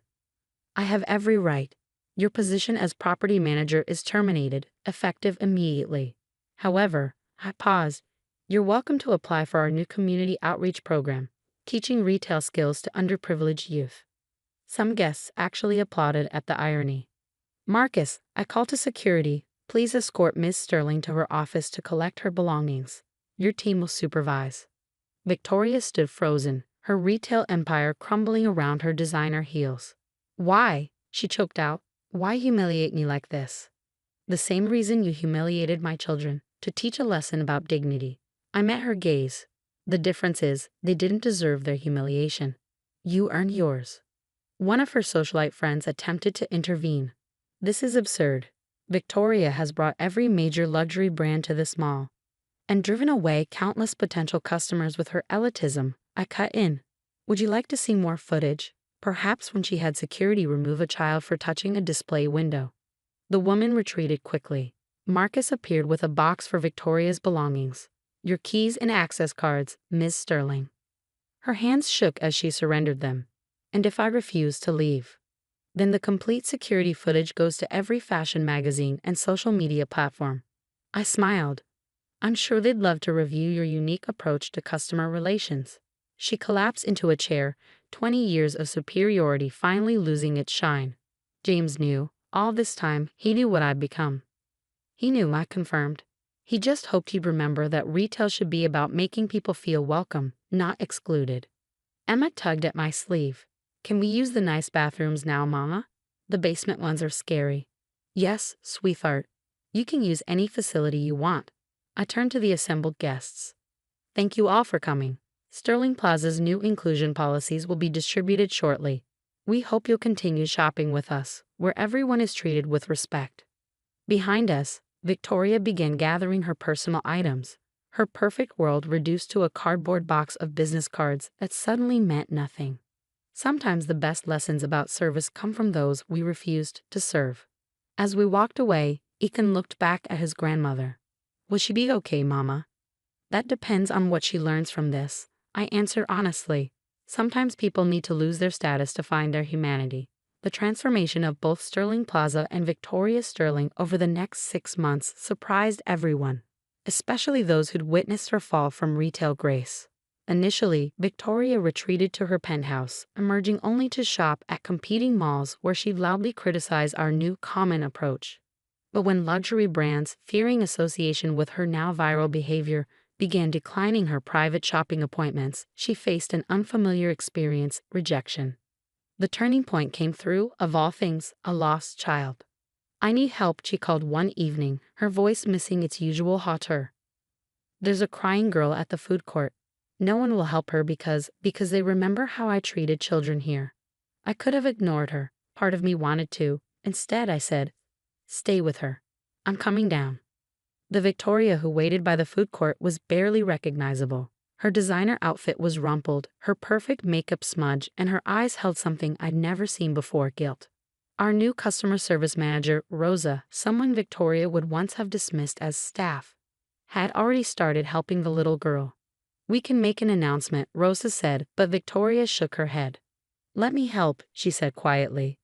I have every right. Your position as property manager is terminated, effective immediately. However, I paused. You're welcome to apply for our new community outreach program, teaching retail skills to underprivileged youth. Some guests actually applauded at the irony. Marcus, I call to security. Please escort Ms. Sterling to her office to collect her belongings. Your team will supervise. Victoria stood frozen, her retail empire crumbling around her designer heels. Why? She choked out. Why humiliate me like this? The same reason you humiliated my children, to teach a lesson about dignity. I met her gaze. The difference is, they didn't deserve their humiliation. You earned yours. One of her socialite friends attempted to intervene. This is absurd. Victoria has brought every major luxury brand to this mall and driven away countless potential customers with her elitism. I cut in. Would you like to see more footage? Perhaps when she had security remove a child for touching a display window. The woman retreated quickly. Marcus appeared with a box for Victoria's belongings. Your keys and access cards, Ms. Sterling. Her hands shook as she surrendered them. And if I refused to leave? Then the complete security footage goes to every fashion magazine and social media platform. I smiled. I'm sure they'd love to review your unique approach to customer relations. She collapsed into a chair, 20 years of superiority finally losing its shine. James knew, all this time, he knew what I'd become. He knew, I confirmed. He just hoped he'd remember that retail should be about making people feel welcome, not excluded. Emma tugged at my sleeve. Can we use the nice bathrooms now, Mama? The basement ones are scary. Yes, sweetheart. You can use any facility you want. I turned to the assembled guests. Thank you all for coming. Sterling Plaza's new inclusion policies will be distributed shortly. We hope you'll continue shopping with us, where everyone is treated with respect. Behind us, Victoria began gathering her personal items, her perfect world reduced to a cardboard box of business cards that suddenly meant nothing. Sometimes the best lessons about service come from those we refused to serve. As we walked away, Ethan looked back at his grandmother. Will she be okay, Mama? That depends on what she learns from this, I answered honestly. Sometimes people need to lose their status to find their humanity. The transformation of both Sterling Plaza and Victoria Sterling over the next 6 months surprised everyone, especially those who'd witnessed her fall from retail grace. Initially, Victoria retreated to her penthouse, emerging only to shop at competing malls where she loudly criticized our new common approach. But when luxury brands, fearing association with her now viral behavior, began declining her private shopping appointments, she faced an unfamiliar experience: rejection. The turning point came through, of all things, a lost child. I need help, she called one evening, her voice missing its usual hauteur. There's a crying girl at the food court. No one will help her because they remember how I treated children here. I could have ignored her. Part of me wanted to. Instead, I said, stay with her. I'm coming down. The Victoria who waited by the food court was barely recognizable. Her designer outfit was rumpled, her perfect makeup smudged, and her eyes held something I'd never seen before: guilt. Our new customer service manager, Rosa, someone Victoria would once have dismissed as staff, had already started helping the little girl. We can make an announcement, Rosa said, but Victoria shook her head. Let me help, she said quietly.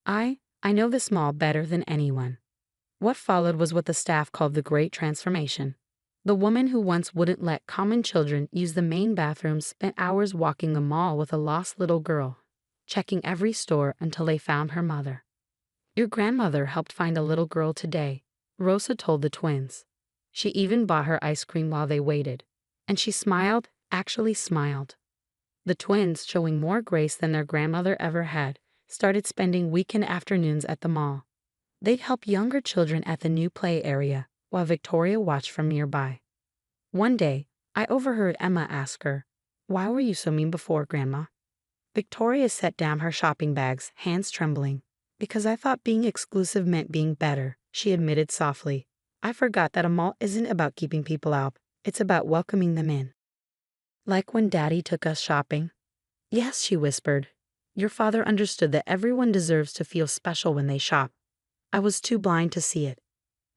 I know this mall better than anyone. What followed was what the staff called the Great Transformation. The woman who once wouldn't let common children use the main bathrooms spent hours walking the mall with a lost little girl, checking every store until they found her mother. Your grandmother helped find a little girl today, Rosa told the twins. She even bought her ice cream while they waited. And she smiled, actually smiled. The twins, showing more grace than their grandmother ever had, started spending weekend afternoons at the mall. They'd help younger children at the new play area, while Victoria watched from nearby. One day, I overheard Emma ask her, "Why were you so mean before, Grandma?" Victoria set down her shopping bags, hands trembling. "Because I thought being exclusive meant being better," she admitted softly. "I forgot that a mall isn't about keeping people out, it's about welcoming them in. Like when Daddy took us shopping." "Yes," she whispered. "Your father understood that everyone deserves to feel special when they shop. I was too blind to see it."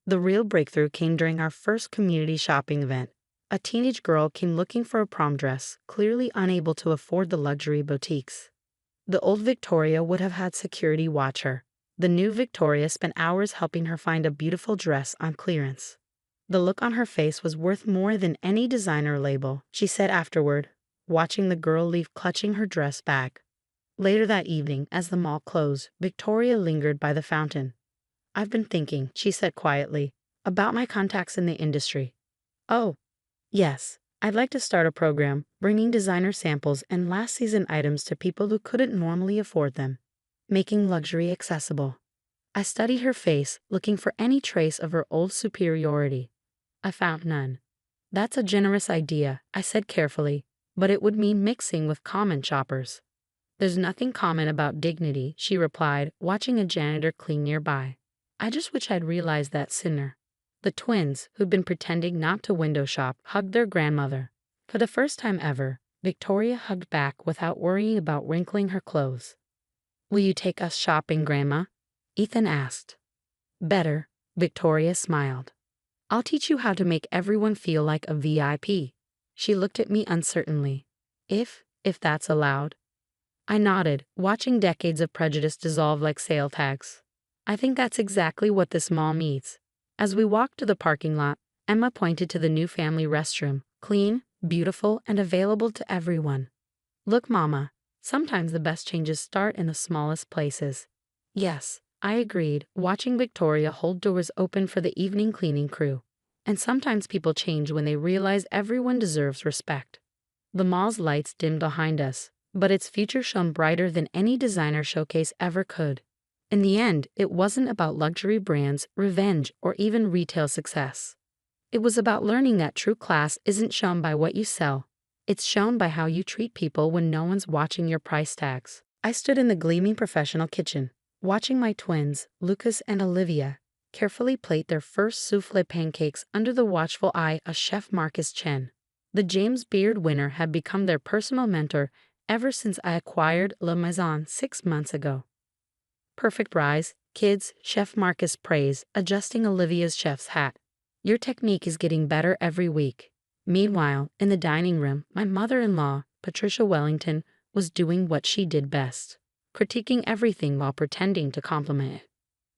The real breakthrough came during our first community shopping event. A teenage girl came looking for a prom dress, clearly unable to afford the luxury boutiques. The old Victoria would have had security watch her. The new Victoria spent hours helping her find a beautiful dress on clearance. The look on her face was worth more than any designer label, she said afterward, watching the girl leave clutching her dress bag. Later that evening, as the mall closed, Victoria lingered by the fountain. "I've been thinking," she said quietly, "about my contacts in the industry." "Oh, yes, I'd like to start a program, bringing designer samples and last season items to people who couldn't normally afford them, making luxury accessible." I studied her face, looking for any trace of her old superiority. I found none. "That's a generous idea," I said carefully, "but it would mean mixing with common shoppers." "There's nothing common about dignity," she replied, watching a janitor clean nearby. I just wish I'd realized that sooner. The twins, who'd been pretending not to window shop, hugged their grandmother. For the first time ever, Victoria hugged back without worrying about wrinkling her clothes. "Will you take us shopping, Grandma?" Ethan asked. "Better," Victoria smiled. "I'll teach you how to make everyone feel like a VIP. She looked at me uncertainly. If that's allowed." I nodded, watching decades of prejudice dissolve like sale tags. I think that's exactly what this mall needs. As we walked to the parking lot, Emma pointed to the new family restroom, clean, beautiful, and available to everyone. Look, Mama, sometimes the best changes start in the smallest places. Yes, I agreed, watching Victoria hold doors open for the evening cleaning crew. And sometimes people change when they realize everyone deserves respect. The mall's lights dimmed behind us, but its future shone brighter than any designer showcase ever could. In the end, it wasn't about luxury brands, revenge, or even retail success. It was about learning that true class isn't shown by what you sell. It's shown by how you treat people when no one's watching your price tags. I stood in the gleaming professional kitchen, watching my twins, Lucas and Olivia, carefully plate their first souffle pancakes under the watchful eye of Chef Marcus Chen. The James Beard winner had become their personal mentor ever since I acquired La Maison 6 months ago. Perfect rise, kids, Chef Marcus praised, adjusting Olivia's chef's hat. Your technique is getting better every week. Meanwhile, in the dining room, my mother-in-law, Patricia Wellington, was doing what she did best, critiquing everything while pretending to compliment it.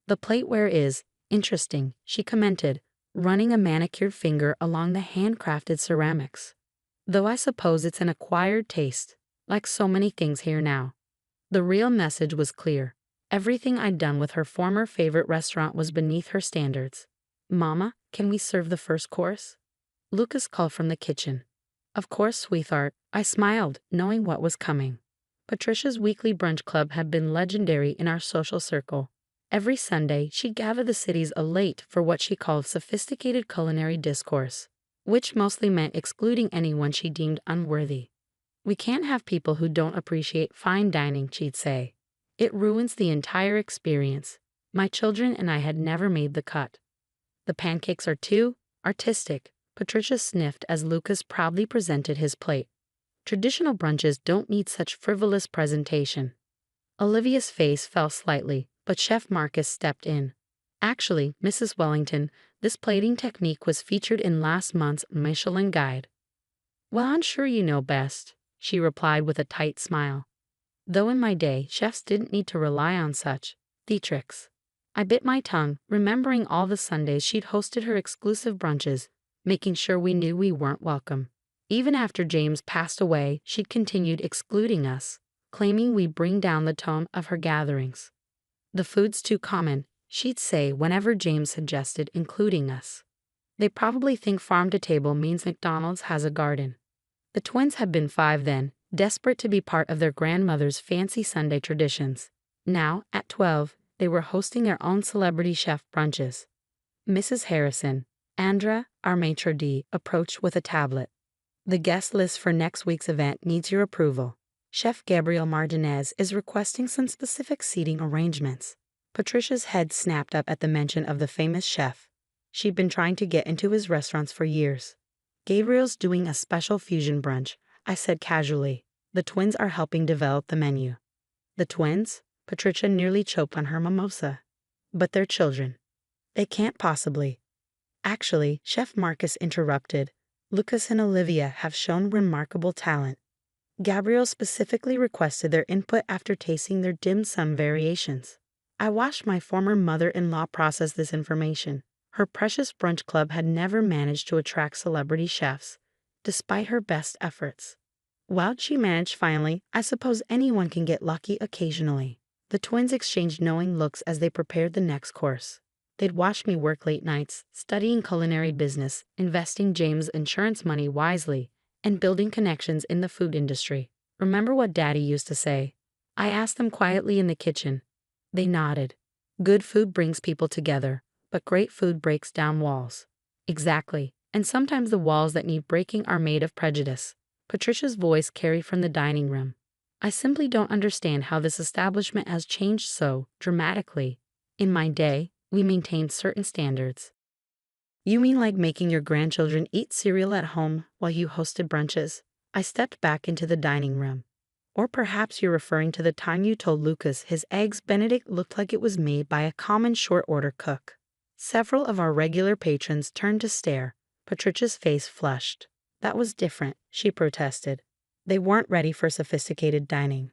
The plateware is interesting, she commented, running a manicured finger along the handcrafted ceramics. Though I suppose it's an acquired taste, like so many things here now. The real message was clear. Everything I'd done with her former favorite restaurant was beneath her standards. Mama, can we serve the first course? Lucas called from the kitchen. Of course, sweetheart, I smiled, knowing what was coming. Patricia's weekly brunch club had been legendary in our social circle. Every Sunday, she'd gather the city's elite for what she called sophisticated culinary discourse, which mostly meant excluding anyone she deemed unworthy. We can't have people who don't appreciate fine dining, she'd say. It ruins the entire experience. My children and I had never made the cut. The pancakes are too artistic, Patricia sniffed as Lucas proudly presented his plate. Traditional brunches don't need such frivolous presentation. Olivia's face fell slightly, but Chef Marcus stepped in. Actually, Mrs. Wellington, this plating technique was featured in last month's Michelin Guide. Well, I'm sure you know best, she replied with a tight smile. Though in my day, chefs didn't need to rely on such theatrics. I bit my tongue, remembering all the Sundays she'd hosted her exclusive brunches, making sure we knew we weren't welcome. Even after James passed away, she'd continued excluding us, claiming we bring down the tone of her gatherings. The food's too common, she'd say whenever James suggested including us. They probably think farm to table means McDonald's has a garden. The twins had been 5 then, desperate to be part of their grandmother's fancy Sunday traditions. Now, at 12, they were hosting their own celebrity chef brunches. Mrs. Harrison, Andra, our maitre d', approached with a tablet. The guest list for next week's event needs your approval. Chef Gabriel Martinez is requesting some specific seating arrangements. Patricia's head snapped up at the mention of the famous chef. She'd been trying to get into his restaurants for years. Gabriel's doing a special fusion brunch, I said casually. The twins are helping develop the menu. The twins? Patricia nearly choked on her mimosa. But they're children. They can't possibly. Actually, Chef Marcus interrupted. Lucas and Olivia have shown remarkable talent. Gabriel specifically requested their input after tasting their dim sum variations. I watched my former mother-in-law process this information. Her precious brunch club had never managed to attract celebrity chefs, despite her best efforts. While she managed finally, I suppose anyone can get lucky occasionally. The twins exchanged knowing looks as they prepared the next course. They'd watch me work late nights, studying culinary business, investing James' insurance money wisely, and building connections in the food industry. Remember what Daddy used to say? I asked them quietly in the kitchen. They nodded. Good food brings people together, but great food breaks down walls. Exactly, and sometimes the walls that need breaking are made of prejudice. Patricia's voice carried from the dining room. I simply don't understand how this establishment has changed so dramatically. In my day, we maintained certain standards. You mean like making your grandchildren eat cereal at home while you hosted brunches? I stepped back into the dining room. Or perhaps you're referring to the time you told Lucas his eggs Benedict looked like it was made by a common short-order cook. Several of our regular patrons turned to stare. Patricia's face flushed. That was different, she protested. They weren't ready for sophisticated dining.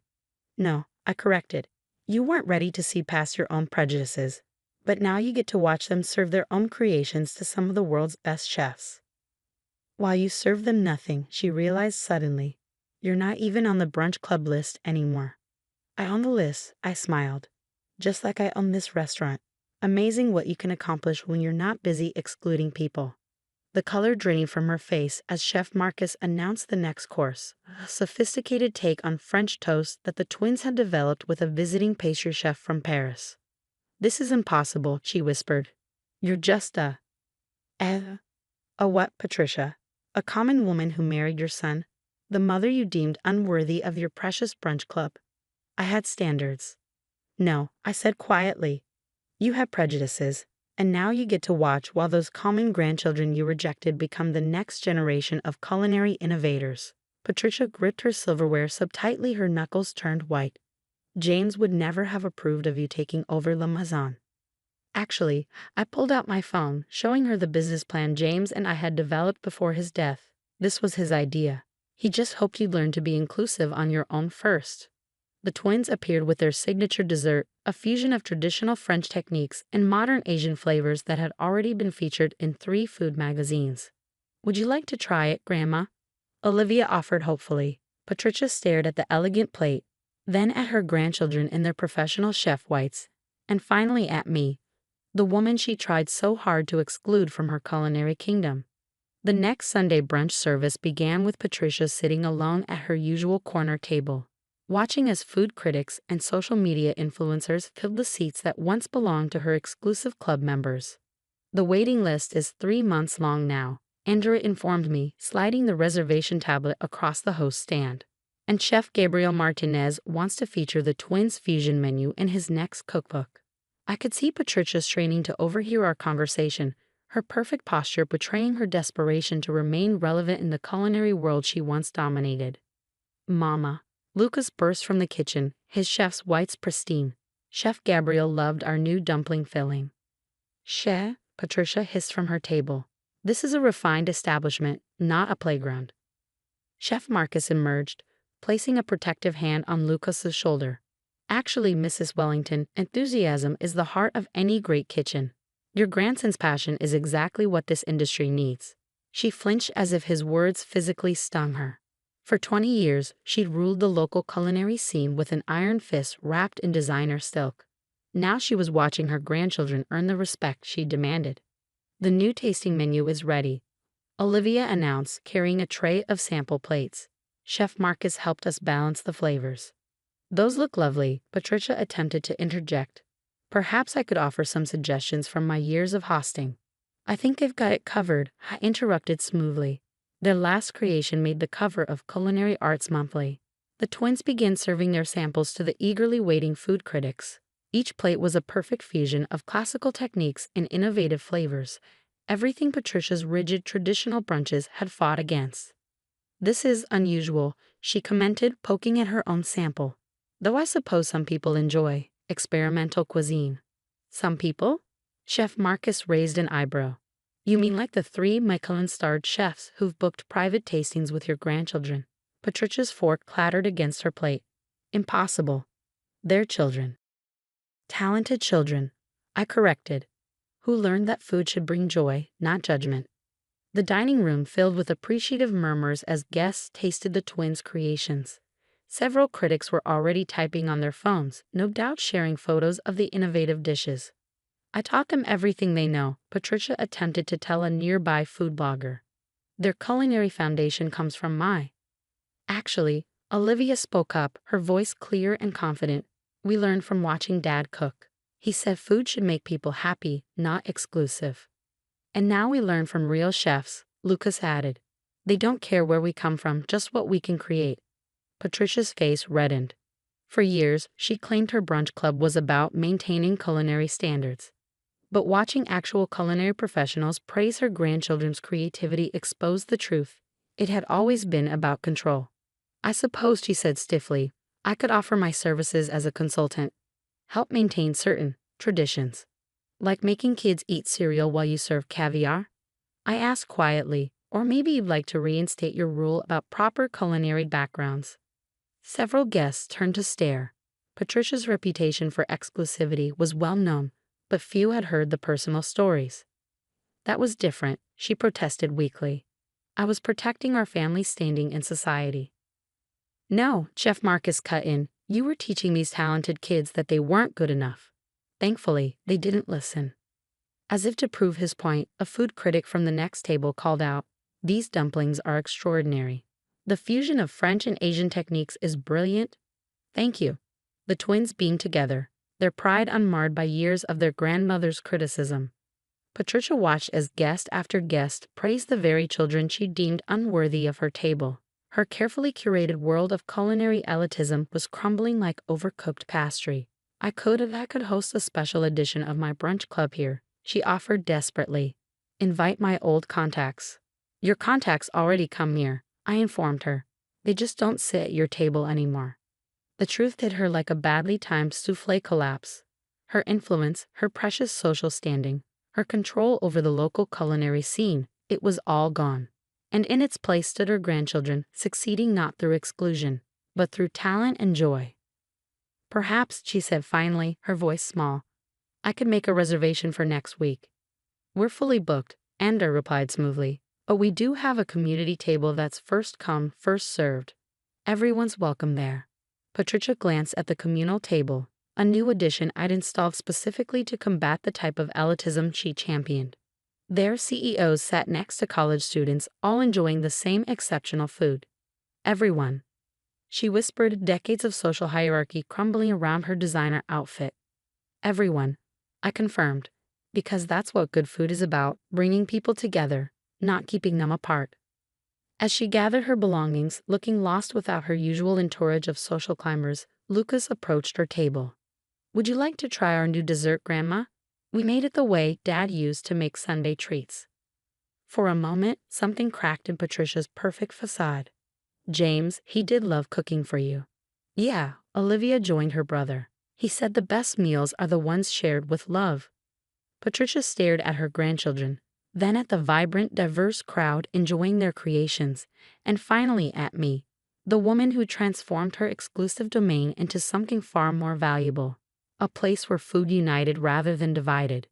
No, I corrected. You weren't ready to see past your own prejudices. But now you get to watch them serve their own creations to some of the world's best chefs. While you serve them nothing, she realized suddenly. You're not even on the brunch club list anymore. I own the list, I smiled. Just like I own this restaurant. Amazing what you can accomplish when you're not busy excluding people. The color drained from her face as Chef Marcus announced the next course, a sophisticated take on French toast that the twins had developed with a visiting pastry chef from Paris. This is impossible, she whispered. You're just a what, Patricia? A common woman who married your son? The mother you deemed unworthy of your precious brunch club? I had standards. No, I said quietly. You have prejudices, and now you get to watch while those common grandchildren you rejected become the next generation of culinary innovators. Patricia gripped her silverware so tightly her knuckles turned white. James would never have approved of you taking over La Maison. Actually, I pulled out my phone, showing her the business plan James and I had developed before his death. This was his idea. He just hoped you'd learn to be inclusive on your own first. The twins appeared with their signature dessert, a fusion of traditional French techniques and modern Asian flavors that had already been featured in 3 food magazines. Would you like to try it, Grandma? Olivia offered hopefully. Patricia stared at the elegant plate, then at her grandchildren in their professional chef whites, and finally at me, the woman she tried so hard to exclude from her culinary kingdom. The next Sunday brunch service began with Patricia sitting alone at her usual corner table, watching as food critics and social media influencers filled the seats that once belonged to her exclusive club members. The waiting list is 3 months long now, Andrea informed me, sliding the reservation tablet across the host stand. And Chef Gabriel Martinez wants to feature the twins' fusion menu in his next cookbook. I could see Patricia straining to overhear our conversation, her perfect posture betraying her desperation to remain relevant in the culinary world she once dominated. Mama. Lucas burst from the kitchen, his chef's whites pristine. Chef Gabriel loved our new dumpling filling. Chef, Patricia hissed from her table. This is a refined establishment, not a playground. Chef Marcus emerged, placing a protective hand on Lucas's shoulder. Actually, Mrs. Wellington, enthusiasm is the heart of any great kitchen. Your grandson's passion is exactly what this industry needs. She flinched as if his words physically stung her. For 20 years, she'd ruled the local culinary scene with an iron fist wrapped in designer silk. Now she was watching her grandchildren earn the respect she demanded. The new tasting menu is ready, Olivia announced, carrying a tray of sample plates. Chef Marcus helped us balance the flavors. Those look lovely, Patricia attempted to interject. Perhaps I could offer some suggestions from my years of hosting. I think they've got it covered, I interrupted smoothly. Their last creation made the cover of Culinary Arts Monthly. The twins began serving their samples to the eagerly waiting food critics. Each plate was a perfect fusion of classical techniques and innovative flavors, everything Patricia's rigid traditional brunches had fought against. This is unusual, she commented, poking at her own sample. Though I suppose some people enjoy experimental cuisine. Some people? Chef Marcus raised an eyebrow. You mean like the 3 Michelin-starred chefs who've booked private tastings with your grandchildren? Patricia's fork clattered against her plate. Impossible. They're children. Talented children, I corrected, who learned that food should bring joy, not judgment. The dining room filled with appreciative murmurs as guests tasted the twins' creations. Several critics were already typing on their phones, no doubt sharing photos of the innovative dishes. I taught them everything they know, Patricia attempted to tell a nearby food blogger. Their culinary foundation comes from my. Actually, Olivia spoke up, her voice clear and confident. We learned from watching Dad cook. He said food should make people happy, not exclusive. And now we learn from real chefs, Lucas added. They don't care where we come from, just what we can create. Patricia's face reddened. For years, she claimed her brunch club was about maintaining culinary standards. But watching actual culinary professionals praise her grandchildren's creativity exposed the truth. It had always been about control. I suppose, she said stiffly, I could offer my services as a consultant. Help maintain certain traditions. Like making kids eat cereal while you serve caviar? I asked quietly, or maybe you'd like to reinstate your rule about proper culinary backgrounds. Several guests turned to stare. Patricia's reputation for exclusivity was well known, but few had heard the personal stories. That was different, she protested weakly. I was protecting our family's standing in society. No, Chef Marcus cut in. You were teaching these talented kids that they weren't good enough. Thankfully, they didn't listen. As if to prove his point, a food critic from the next table called out, "These dumplings are extraordinary. The fusion of French and Asian techniques is brilliant." Thank you. The twins beamed together, their pride unmarred by years of their grandmother's criticism. Patricia watched as guest after guest praised the very children she deemed unworthy of her table. Her carefully curated world of culinary elitism was crumbling like overcooked pastry. I could host a special edition of my brunch club here, she offered desperately. Invite my old contacts. Your contacts already come here, I informed her. They just don't sit at your table anymore. The truth hit her like a badly timed souffle collapse. Her influence, her precious social standing, her control over the local culinary scene, it was all gone. And in its place stood her grandchildren, succeeding not through exclusion, but through talent and joy. Perhaps, she said finally, her voice small, I could make a reservation for next week. We're fully booked, Ander replied smoothly, but we do have a community table that's first come, first served. Everyone's welcome there. Patricia glanced at the communal table, a new addition I'd installed specifically to combat the type of elitism she championed. Their CEOs sat next to college students, all enjoying the same exceptional food. Everyone. She whispered, decades of social hierarchy crumbling around her designer outfit. Everyone, I confirmed, because that's what good food is about, bringing people together, not keeping them apart. As she gathered her belongings, looking lost without her usual entourage of social climbers, Lucas approached her table. Would you like to try our new dessert, Grandma? We made it the way Dad used to make Sunday treats. For a moment, something cracked in Patricia's perfect facade. James, he did love cooking for you. Yeah, Olivia joined her brother. He said the best meals are the ones shared with love. Patricia stared at her grandchildren, then at the vibrant, diverse crowd enjoying their creations, and finally at me, the woman who transformed her exclusive domain into something far more valuable. A place where food united rather than divided.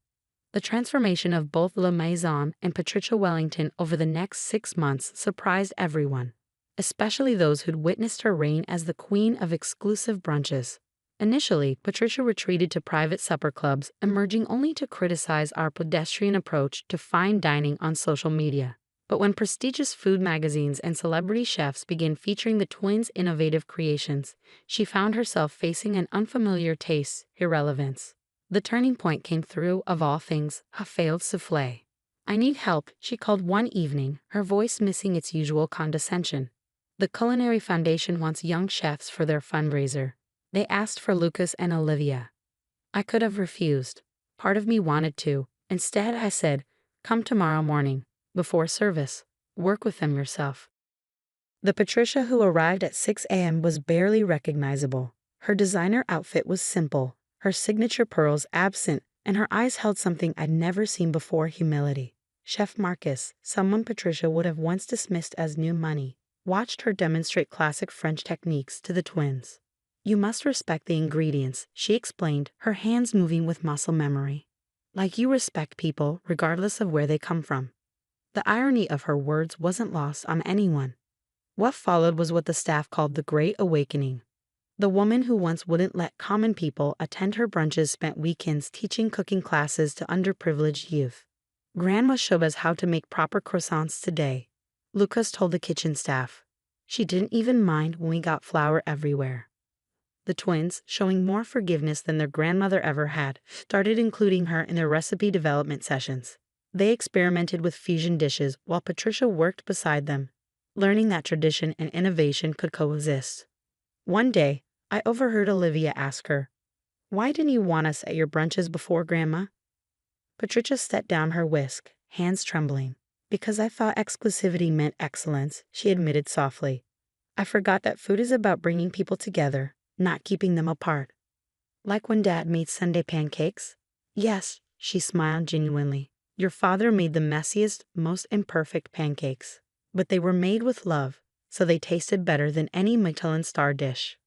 The transformation of both La Maison and Patricia Wellington over the next 6 months surprised everyone, especially those who'd witnessed her reign as the queen of exclusive brunches. Initially, Patricia retreated to private supper clubs, emerging only to criticize our pedestrian approach to fine dining on social media. But when prestigious food magazines and celebrity chefs began featuring the twins' innovative creations, she found herself facing an unfamiliar taste, irrelevance. The turning point came through, of all things, a failed soufflé. I need help, she called one evening, her voice missing its usual condescension. The Culinary Foundation wants young chefs for their fundraiser. They asked for Lucas and Olivia. I could have refused. Part of me wanted to. Instead, I said, come tomorrow morning. Before service, work with them yourself. The Patricia who arrived at 6 a.m. was barely recognizable. Her designer outfit was simple, her signature pearls absent, and her eyes held something I'd never seen before: humility. Chef Marcus, someone Patricia would have once dismissed as new money, watched her demonstrate classic French techniques to the twins. You must respect the ingredients, she explained, her hands moving with muscle memory. Like you respect people, regardless of where they come from. The irony of her words wasn't lost on anyone. What followed was what the staff called the Great Awakening. The woman who once wouldn't let common people attend her brunches spent weekends teaching cooking classes to underprivileged youth. Grandma showed us how to make proper croissants today, Lucas told the kitchen staff. She didn't even mind when we got flour everywhere. The twins, showing more forgiveness than their grandmother ever had, started including her in their recipe development sessions. They experimented with fusion dishes while Patricia worked beside them, learning that tradition and innovation could coexist. One day, I overheard Olivia ask her, "Why didn't you want us at your brunches before, Grandma?" Patricia set down her whisk, hands trembling. "Because I thought exclusivity meant excellence," she admitted softly. "I forgot that food is about bringing people together, not keeping them apart." Like when Dad made Sunday pancakes? Yes, she smiled genuinely. Your father made the messiest, most imperfect pancakes. But they were made with love, so they tasted better than any Michelin star dish.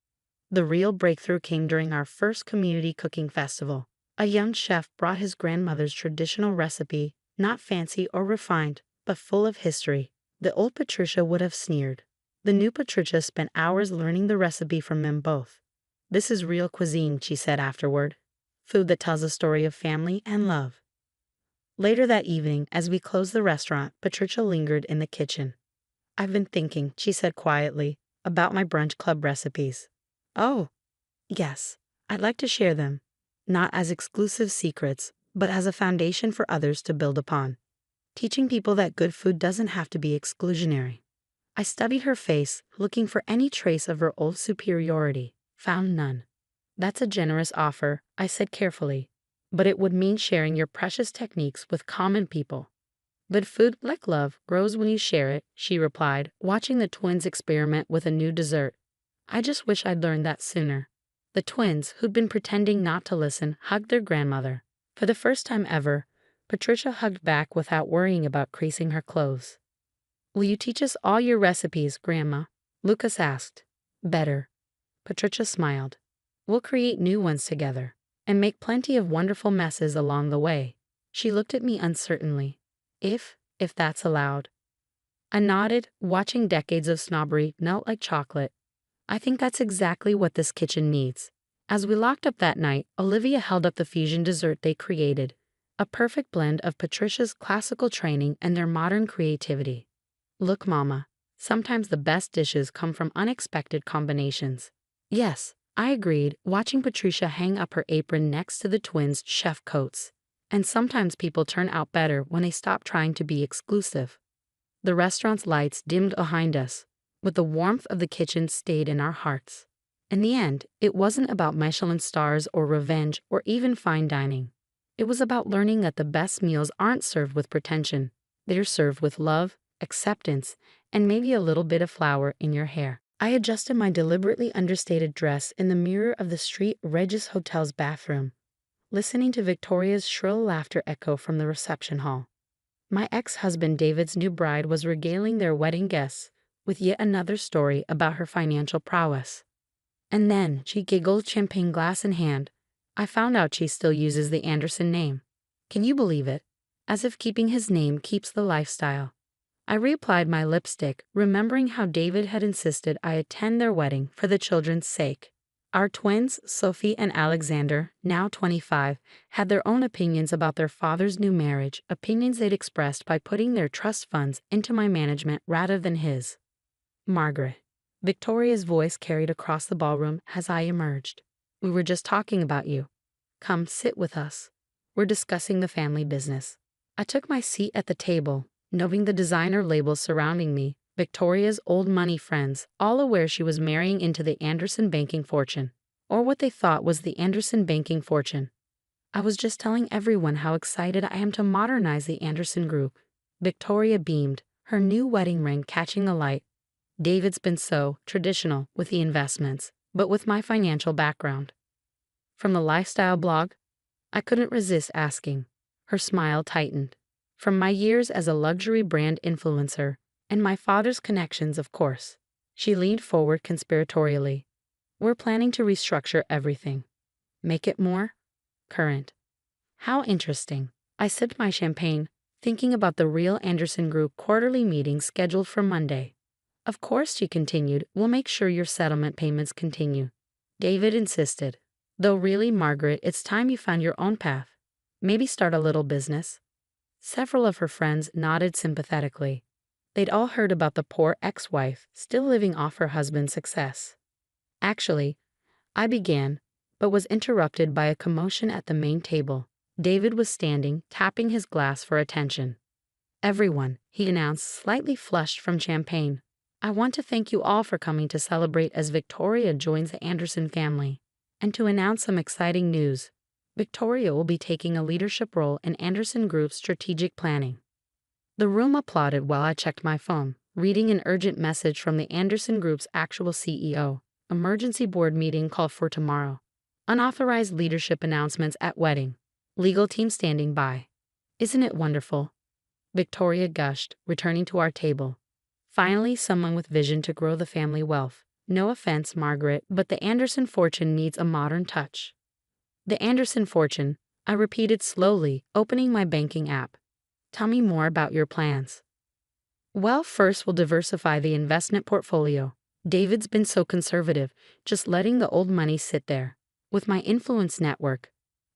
The real breakthrough came during our first community cooking festival. A young chef brought his grandmother's traditional recipe, not fancy or refined, but full of history. The old Patricia would have sneered. The new Patricia spent hours learning the recipe from them both. "This is real cuisine," she said afterward. "Food that tells a story of family and love." Later that evening, as we closed the restaurant, Patricia lingered in the kitchen. "I've been thinking," she said quietly, "about my brunch club recipes." "Oh, yes, I'd like to share them, not as exclusive secrets, but as a foundation for others to build upon. Teaching people that good food doesn't have to be exclusionary." I studied her face, looking for any trace of her old superiority. Found none. "That's a generous offer," I said carefully, "but it would mean sharing your precious techniques with common people." "Good food, like love, grows when you share it," she replied, watching the twins experiment with a new dessert. I just wish I'd learned that sooner. The twins, who'd been pretending not to listen, hugged their grandmother. For the first time ever, Patricia hugged back without worrying about creasing her clothes. "Will you teach us all your recipes, Grandma?" Lucas asked. "Better." Patricia smiled. "We'll create new ones together, and make plenty of wonderful messes along the way." She looked at me uncertainly. If that's allowed." I nodded, watching decades of snobbery melt like chocolate. "I think that's exactly what this kitchen needs." As we locked up that night, Olivia held up the fusion dessert they created, a perfect blend of Patricia's classical training and their modern creativity. "Look, Mama, sometimes the best dishes come from unexpected combinations." "Yes," I agreed, watching Patricia hang up her apron next to the twins' chef coats. "And sometimes people turn out better when they stop trying to be exclusive." The restaurant's lights dimmed behind us, but the warmth of the kitchen stayed in our hearts. In the end, it wasn't about Michelin stars or revenge or even fine dining. It was about learning that the best meals aren't served with pretension. They're served with love, acceptance, and maybe a little bit of flour in your hair. I adjusted my deliberately understated dress in the mirror of the Street Regis Hotel's bathroom, listening to Victoria's shrill laughter echo from the reception hall. My ex-husband David's new bride was regaling their wedding guests with yet another story about her financial prowess. And then, she giggled, champagne glass in hand, I found out she still uses the Anderson name. Can you believe it? As if keeping his name keeps the lifestyle. I reapplied my lipstick, remembering how David had insisted I attend their wedding for the children's sake. Our twins, Sophie and Alexander, now 25, had their own opinions about their father's new marriage, opinions they'd expressed by putting their trust funds into my management rather than his. "Margaret," Victoria's voice carried across the ballroom as I emerged. "We were just talking about you. Come sit with us. We're discussing the family business." I took my seat at the table, noting the designer labels surrounding me, Victoria's old money friends, all aware she was marrying into the Anderson banking fortune, or what they thought was the Anderson banking fortune. "I was just telling everyone how excited I am to modernize the Anderson Group." Victoria beamed, her new wedding ring catching the light. "David's been so traditional with the investments, but with my financial background." "From the lifestyle blog?" I couldn't resist asking. Her smile tightened. "From my years as a luxury brand influencer, and my father's connections, of course." She leaned forward conspiratorially. "We're planning to restructure everything. Make it more current." How interesting. I sipped my champagne, thinking about the real Anderson Group quarterly meeting scheduled for Monday. "Of course," she continued, "we'll make sure your settlement payments continue." David insisted. "Though really, Margaret, it's time you found your own path. Maybe start a little business." Several of her friends nodded sympathetically. They'd all heard about the poor ex-wife still living off her husband's success. "Actually," I began, but was interrupted by a commotion at the main table. David was standing, tapping his glass for attention. "Everyone," he announced, slightly flushed from champagne, "I want to thank you all for coming to celebrate as Victoria joins the Anderson family, and to announce some exciting news. Victoria will be taking a leadership role in Anderson Group's strategic planning." The room applauded while I checked my phone, reading an urgent message from the Anderson Group's actual CEO. Emergency board meeting called for tomorrow. Unauthorized leadership announcements at wedding. Legal team standing by. "Isn't it wonderful?" Victoria gushed, returning to our table. Finally, someone with vision to grow the family wealth. No offense, Margaret, but the Anderson fortune needs a modern touch. The Anderson fortune, I repeated slowly, opening my banking app. Tell me more about your plans. Well, first we'll diversify the investment portfolio. David's been so conservative, just letting the old money sit there. With my influence network,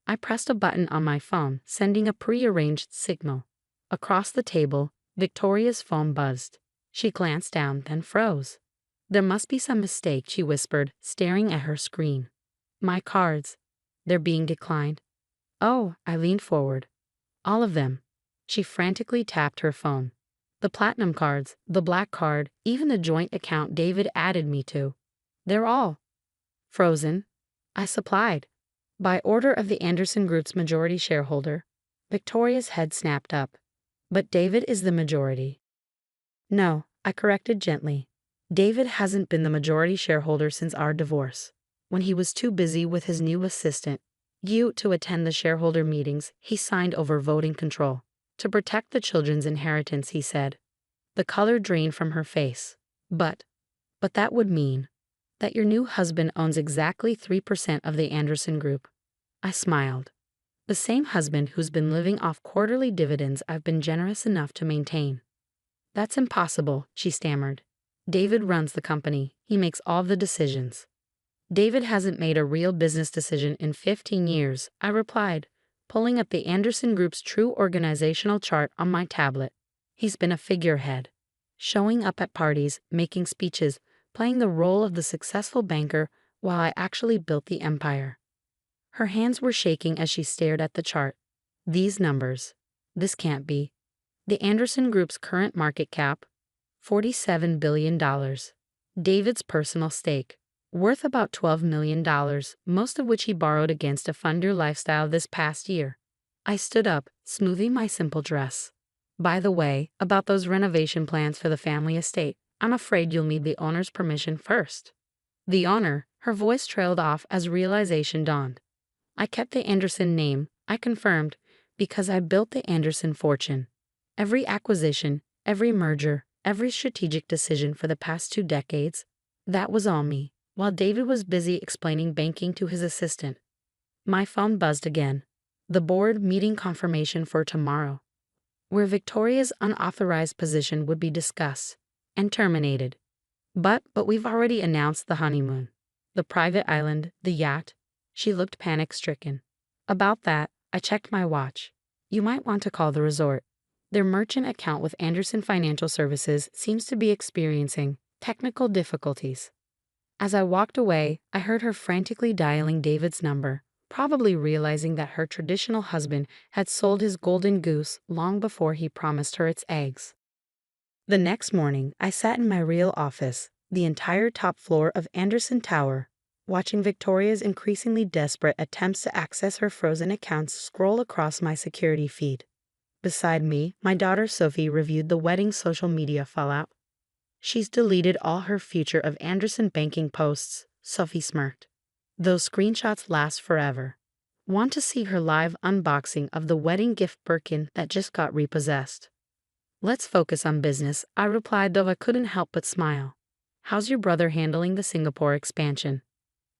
I pressed a button on my phone, sending a prearranged signal. Across the table, Victoria's phone buzzed. She glanced down, then froze. There must be some mistake, she whispered, staring at her screen. My cards. They're being declined. Oh, I leaned forward. All of them. She frantically tapped her phone. The platinum cards, the black card, even the joint account David added me to. They're all frozen. I supplied. By order of the Anderson Group's majority shareholder. Victoria's head snapped up. But David is the majority. No, I corrected gently. David hasn't been the majority shareholder since our divorce. When he was too busy with his new assistant, Yu, to attend the shareholder meetings, he signed over voting control. To protect the children's inheritance, he said. The color drained from her face. But that would mean that your new husband owns exactly 3% of the Anderson Group. I smiled. The same husband who's been living off quarterly dividends I've been generous enough to maintain. That's impossible, she stammered. David runs the company. He makes all the decisions. David hasn't made a real business decision in 15 years, I replied, pulling up the Anderson Group's true organizational chart on my tablet. He's been a figurehead, showing up at parties, making speeches, playing the role of the successful banker while I actually built the empire. Her hands were shaking as she stared at the chart. These numbers. This can't be. The Anderson Group's current market cap, $47 billion. David's personal stake, worth about $12 million, most of which he borrowed against a fundier lifestyle this past year. I stood up, smoothing my simple dress. By the way, about those renovation plans for the family estate, I'm afraid you'll need the owner's permission first. The owner, her voice trailed off as realization dawned. I kept the Anderson name, I confirmed, because I built the Anderson fortune. Every acquisition, every merger, every strategic decision for the past 2 decades, that was all me. While David was busy explaining banking to his assistant. My phone buzzed again. The board meeting confirmation for tomorrow, where Victoria's unauthorized position would be discussed and terminated. But we've already announced the honeymoon. The private island, the yacht. She looked panic-stricken. About that, I checked my watch. You might want to call the resort. Their merchant account with Anderson Financial Services seems to be experiencing technical difficulties. As I walked away, I heard her frantically dialing David's number, probably realizing that her traditional husband had sold his golden goose long before he promised her its eggs. The next morning, I sat in my real office, the entire top floor of Anderson Tower, watching Victoria's increasingly desperate attempts to access her frozen accounts scroll across my security feed. Beside me, my daughter Sophie reviewed the wedding social media fallout. She's deleted all her future of Anderson banking posts, Sophie smirked. Those screenshots last forever. Want to see her live unboxing of the wedding gift Birkin that just got repossessed? Let's focus on business, I replied, though I couldn't help but smile. How's your brother handling the Singapore expansion?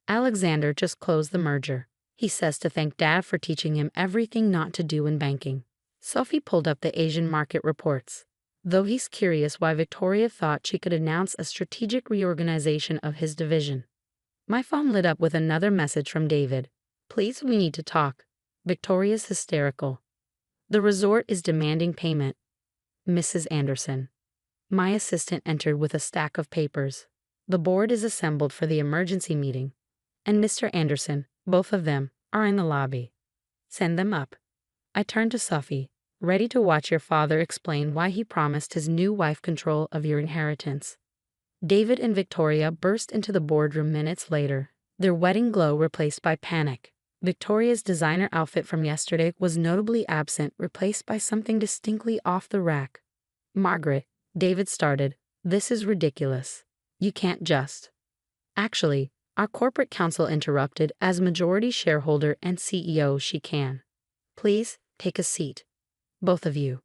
Alexander just closed the merger. He says to thank Dad for teaching him everything not to do in banking. Sophie pulled up the Asian market reports. Though he's curious why Victoria thought she could announce a strategic reorganization of his division. My phone lit up with another message from David. Please, we need to talk. Victoria's hysterical. The resort is demanding payment. Mrs. Anderson. My assistant entered with a stack of papers. The board is assembled for the emergency meeting. And Mr. Anderson, both of them, are in the lobby. Send them up. I turned to Sophie, ready to watch your father explain why he promised his new wife control of your inheritance. David and Victoria burst into the boardroom minutes later, their wedding glow replaced by panic. Victoria's designer outfit from yesterday was notably absent, replaced by something distinctly off the rack. Margaret, David started, this is ridiculous. You can't just. Actually, our corporate counsel interrupted. As majority shareholder and CEO, she can. Please, take a seat. Both of you.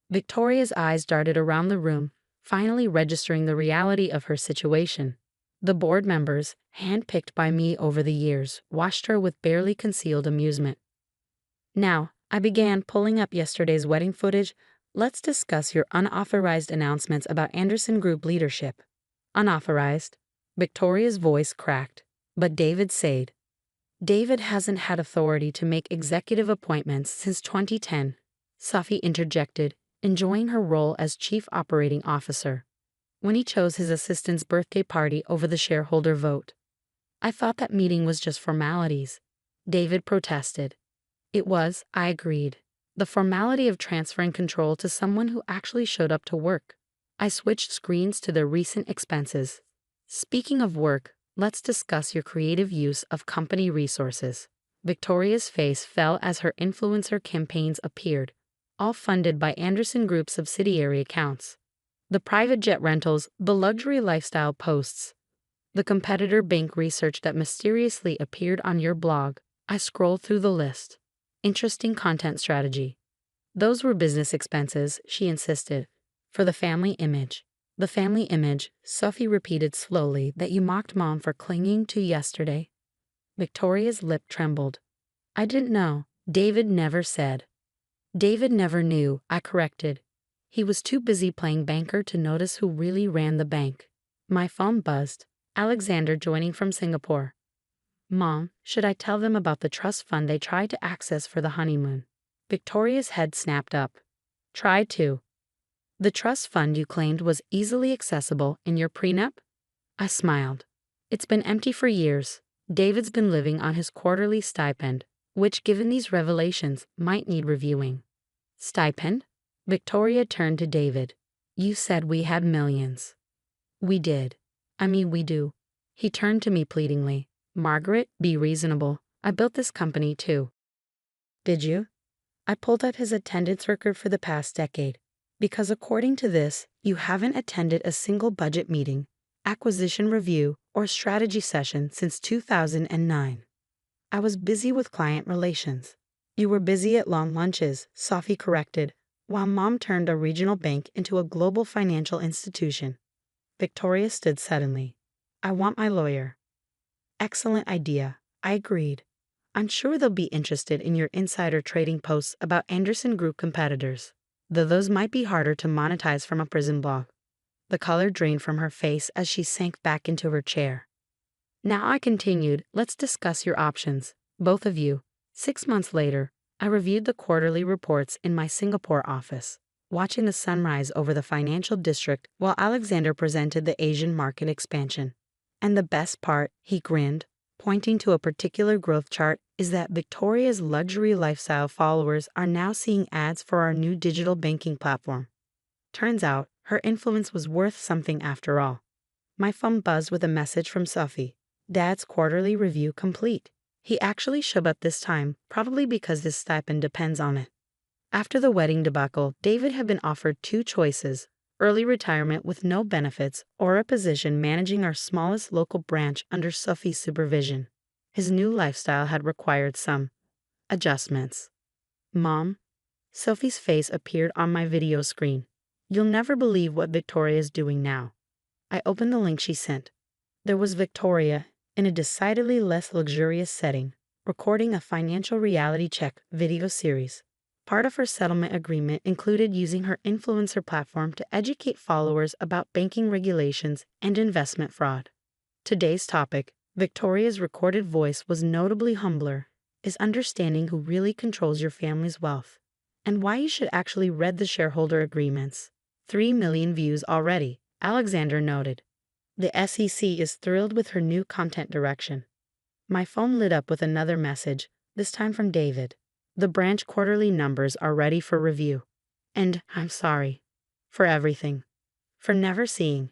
Victoria's eyes darted around the room, finally registering the reality of her situation. The board members, handpicked by me over the years, watched her with barely concealed amusement. Now, I began pulling up yesterday's wedding footage. Let's discuss your unauthorized announcements about Anderson Group leadership. Unauthorized? Victoria's voice cracked, but David said, David hasn't had authority to make executive appointments since 2010, Sophie interjected, enjoying her role as chief operating officer, when he chose his assistant's birthday party over the shareholder vote. I thought that meeting was just formalities. David protested. It was, I agreed. The formality of transferring control to someone who actually showed up to work. I switched screens to their recent expenses. Speaking of work, let's discuss your creative use of company resources. Victoria's face fell as her influencer campaigns appeared, all funded by Anderson Group subsidiary accounts. The private jet rentals, the luxury lifestyle posts, the competitor bank research that mysteriously appeared on your blog. I scrolled through the list. Interesting content strategy. Those were business expenses, she insisted. For the family image. The family image, Sophie repeated slowly, that you mocked Mom for clinging to yesterday. Victoria's lip trembled. I didn't know. David never said. David never knew, I corrected. He was too busy playing banker to notice who really ran the bank. My phone buzzed. Alexander joining from Singapore. Mom, should I tell them about the trust fund they tried to access for the honeymoon? Victoria's head snapped up. Tried to. The trust fund you claimed was easily accessible in your prenup? I smiled. It's been empty for years. David's been living on his quarterly stipend, which, given these revelations, might need reviewing. Stipend? Victoria turned to David. You said we had millions. We did. We do. He turned to me pleadingly. Margaret, be reasonable. I built this company too. Did you? I pulled up his attendance record for the past decade. Because according to this, you haven't attended a single budget meeting, acquisition review, or strategy session since 2009. I was busy with client relations. You were busy at long lunches, Sophie corrected, while Mom turned a regional bank into a global financial institution. Victoria stood suddenly. I want my lawyer. Excellent idea, I agreed. I'm sure they'll be interested in your insider trading posts about Anderson Group competitors, though those might be harder to monetize from a prison blog. The color drained from her face as she sank back into her chair. Now, I continued, let's discuss your options, both of you. 6 months later, I reviewed the quarterly reports in my Singapore office, watching the sunrise over the financial district while Alexander presented the Asian market expansion. And the best part, he grinned, pointing to a particular growth chart, is that Victoria's luxury lifestyle followers are now seeing ads for our new digital banking platform. Turns out, her influence was worth something after all. My phone buzzed with a message from Sophie. Dad's quarterly review complete. He actually showed up this time, probably because his stipend depends on it. After the wedding debacle, David had been offered 2 choices: early retirement with no benefits, or a position managing our smallest local branch under Sophie's supervision. His new lifestyle had required some adjustments. Mom? Sophie's face appeared on my video screen. You'll never believe what Victoria is doing now. I opened the link she sent. There was Victoria, in a decidedly less luxurious setting, recording a financial reality check video series. Part of her settlement agreement included using her influencer platform to educate followers about banking regulations and investment fraud. Today's topic, Victoria's recorded voice, was notably humbler, is understanding who really controls your family's wealth, and why you should actually read the shareholder agreements. 3 million views already, Alexander noted. The SEC is thrilled with her new content direction. My phone lit up with another message, this time from David. The branch quarterly numbers are ready for review. And I'm sorry. For everything. For never seeing.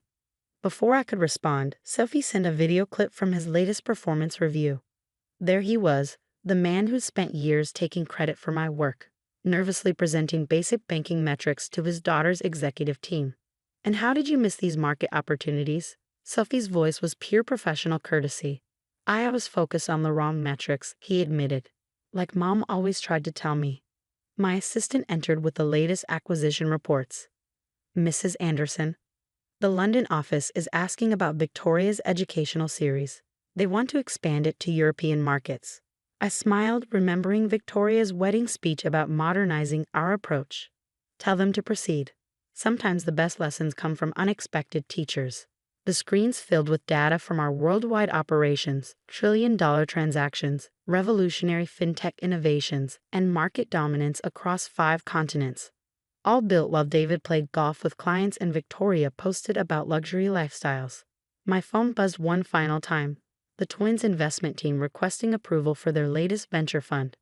Before I could respond, Sophie sent a video clip from his latest performance review. There he was, the man who spent years taking credit for my work, nervously presenting basic banking metrics to his daughter's executive team. And how did you miss these market opportunities? Sophie's voice was pure professional courtesy. I was focused on the wrong metrics, he admitted. Like Mom always tried to tell me. My assistant entered with the latest acquisition reports. Mrs. Anderson. The London office is asking about Victoria's educational series. They want to expand it to European markets. I smiled, remembering Victoria's wedding speech about modernizing our approach. Tell them to proceed. Sometimes the best lessons come from unexpected teachers. The screens filled with data from our worldwide operations, trillion-dollar transactions, revolutionary fintech innovations, and market dominance across 5 continents. All built while David played golf with clients and Victoria posted about luxury lifestyles. My phone buzzed one final time. The twins' investment team requesting approval for their latest venture fund.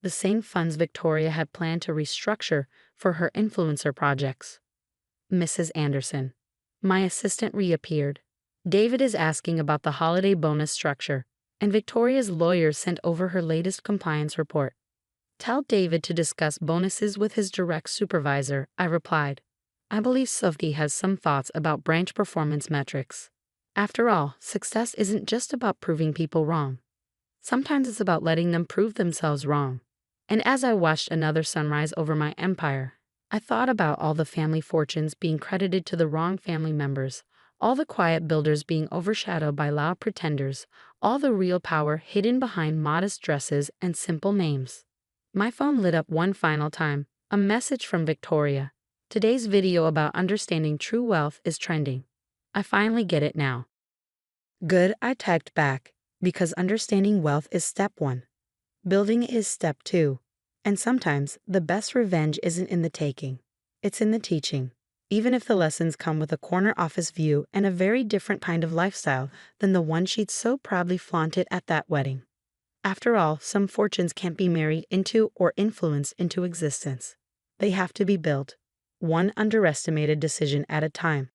The same funds Victoria had planned to restructure for her influencer projects. Mrs. Anderson. My assistant reappeared. David is asking about the holiday bonus structure, and Victoria's lawyer sent over her latest compliance report. Tell David to discuss bonuses with his direct supervisor, I replied. I believe Sofie has some thoughts about branch performance metrics. After all, success isn't just about proving people wrong. Sometimes it's about letting them prove themselves wrong. And as I watched another sunrise over my empire, I thought about all the family fortunes being credited to the wrong family members, all the quiet builders being overshadowed by loud pretenders, all the real power hidden behind modest dresses and simple names. My phone lit up one final time, a message from Victoria. Today's video about understanding true wealth is trending. I finally get it now. Good, I typed back, because understanding wealth is step 1. Building is step 2. And sometimes, the best revenge isn't in the taking. It's in the teaching. Even if the lessons come with a corner office view and a very different kind of lifestyle than the one she'd so proudly flaunted at that wedding. After all, some fortunes can't be married into or influenced into existence. They have to be built, one underestimated decision at a time.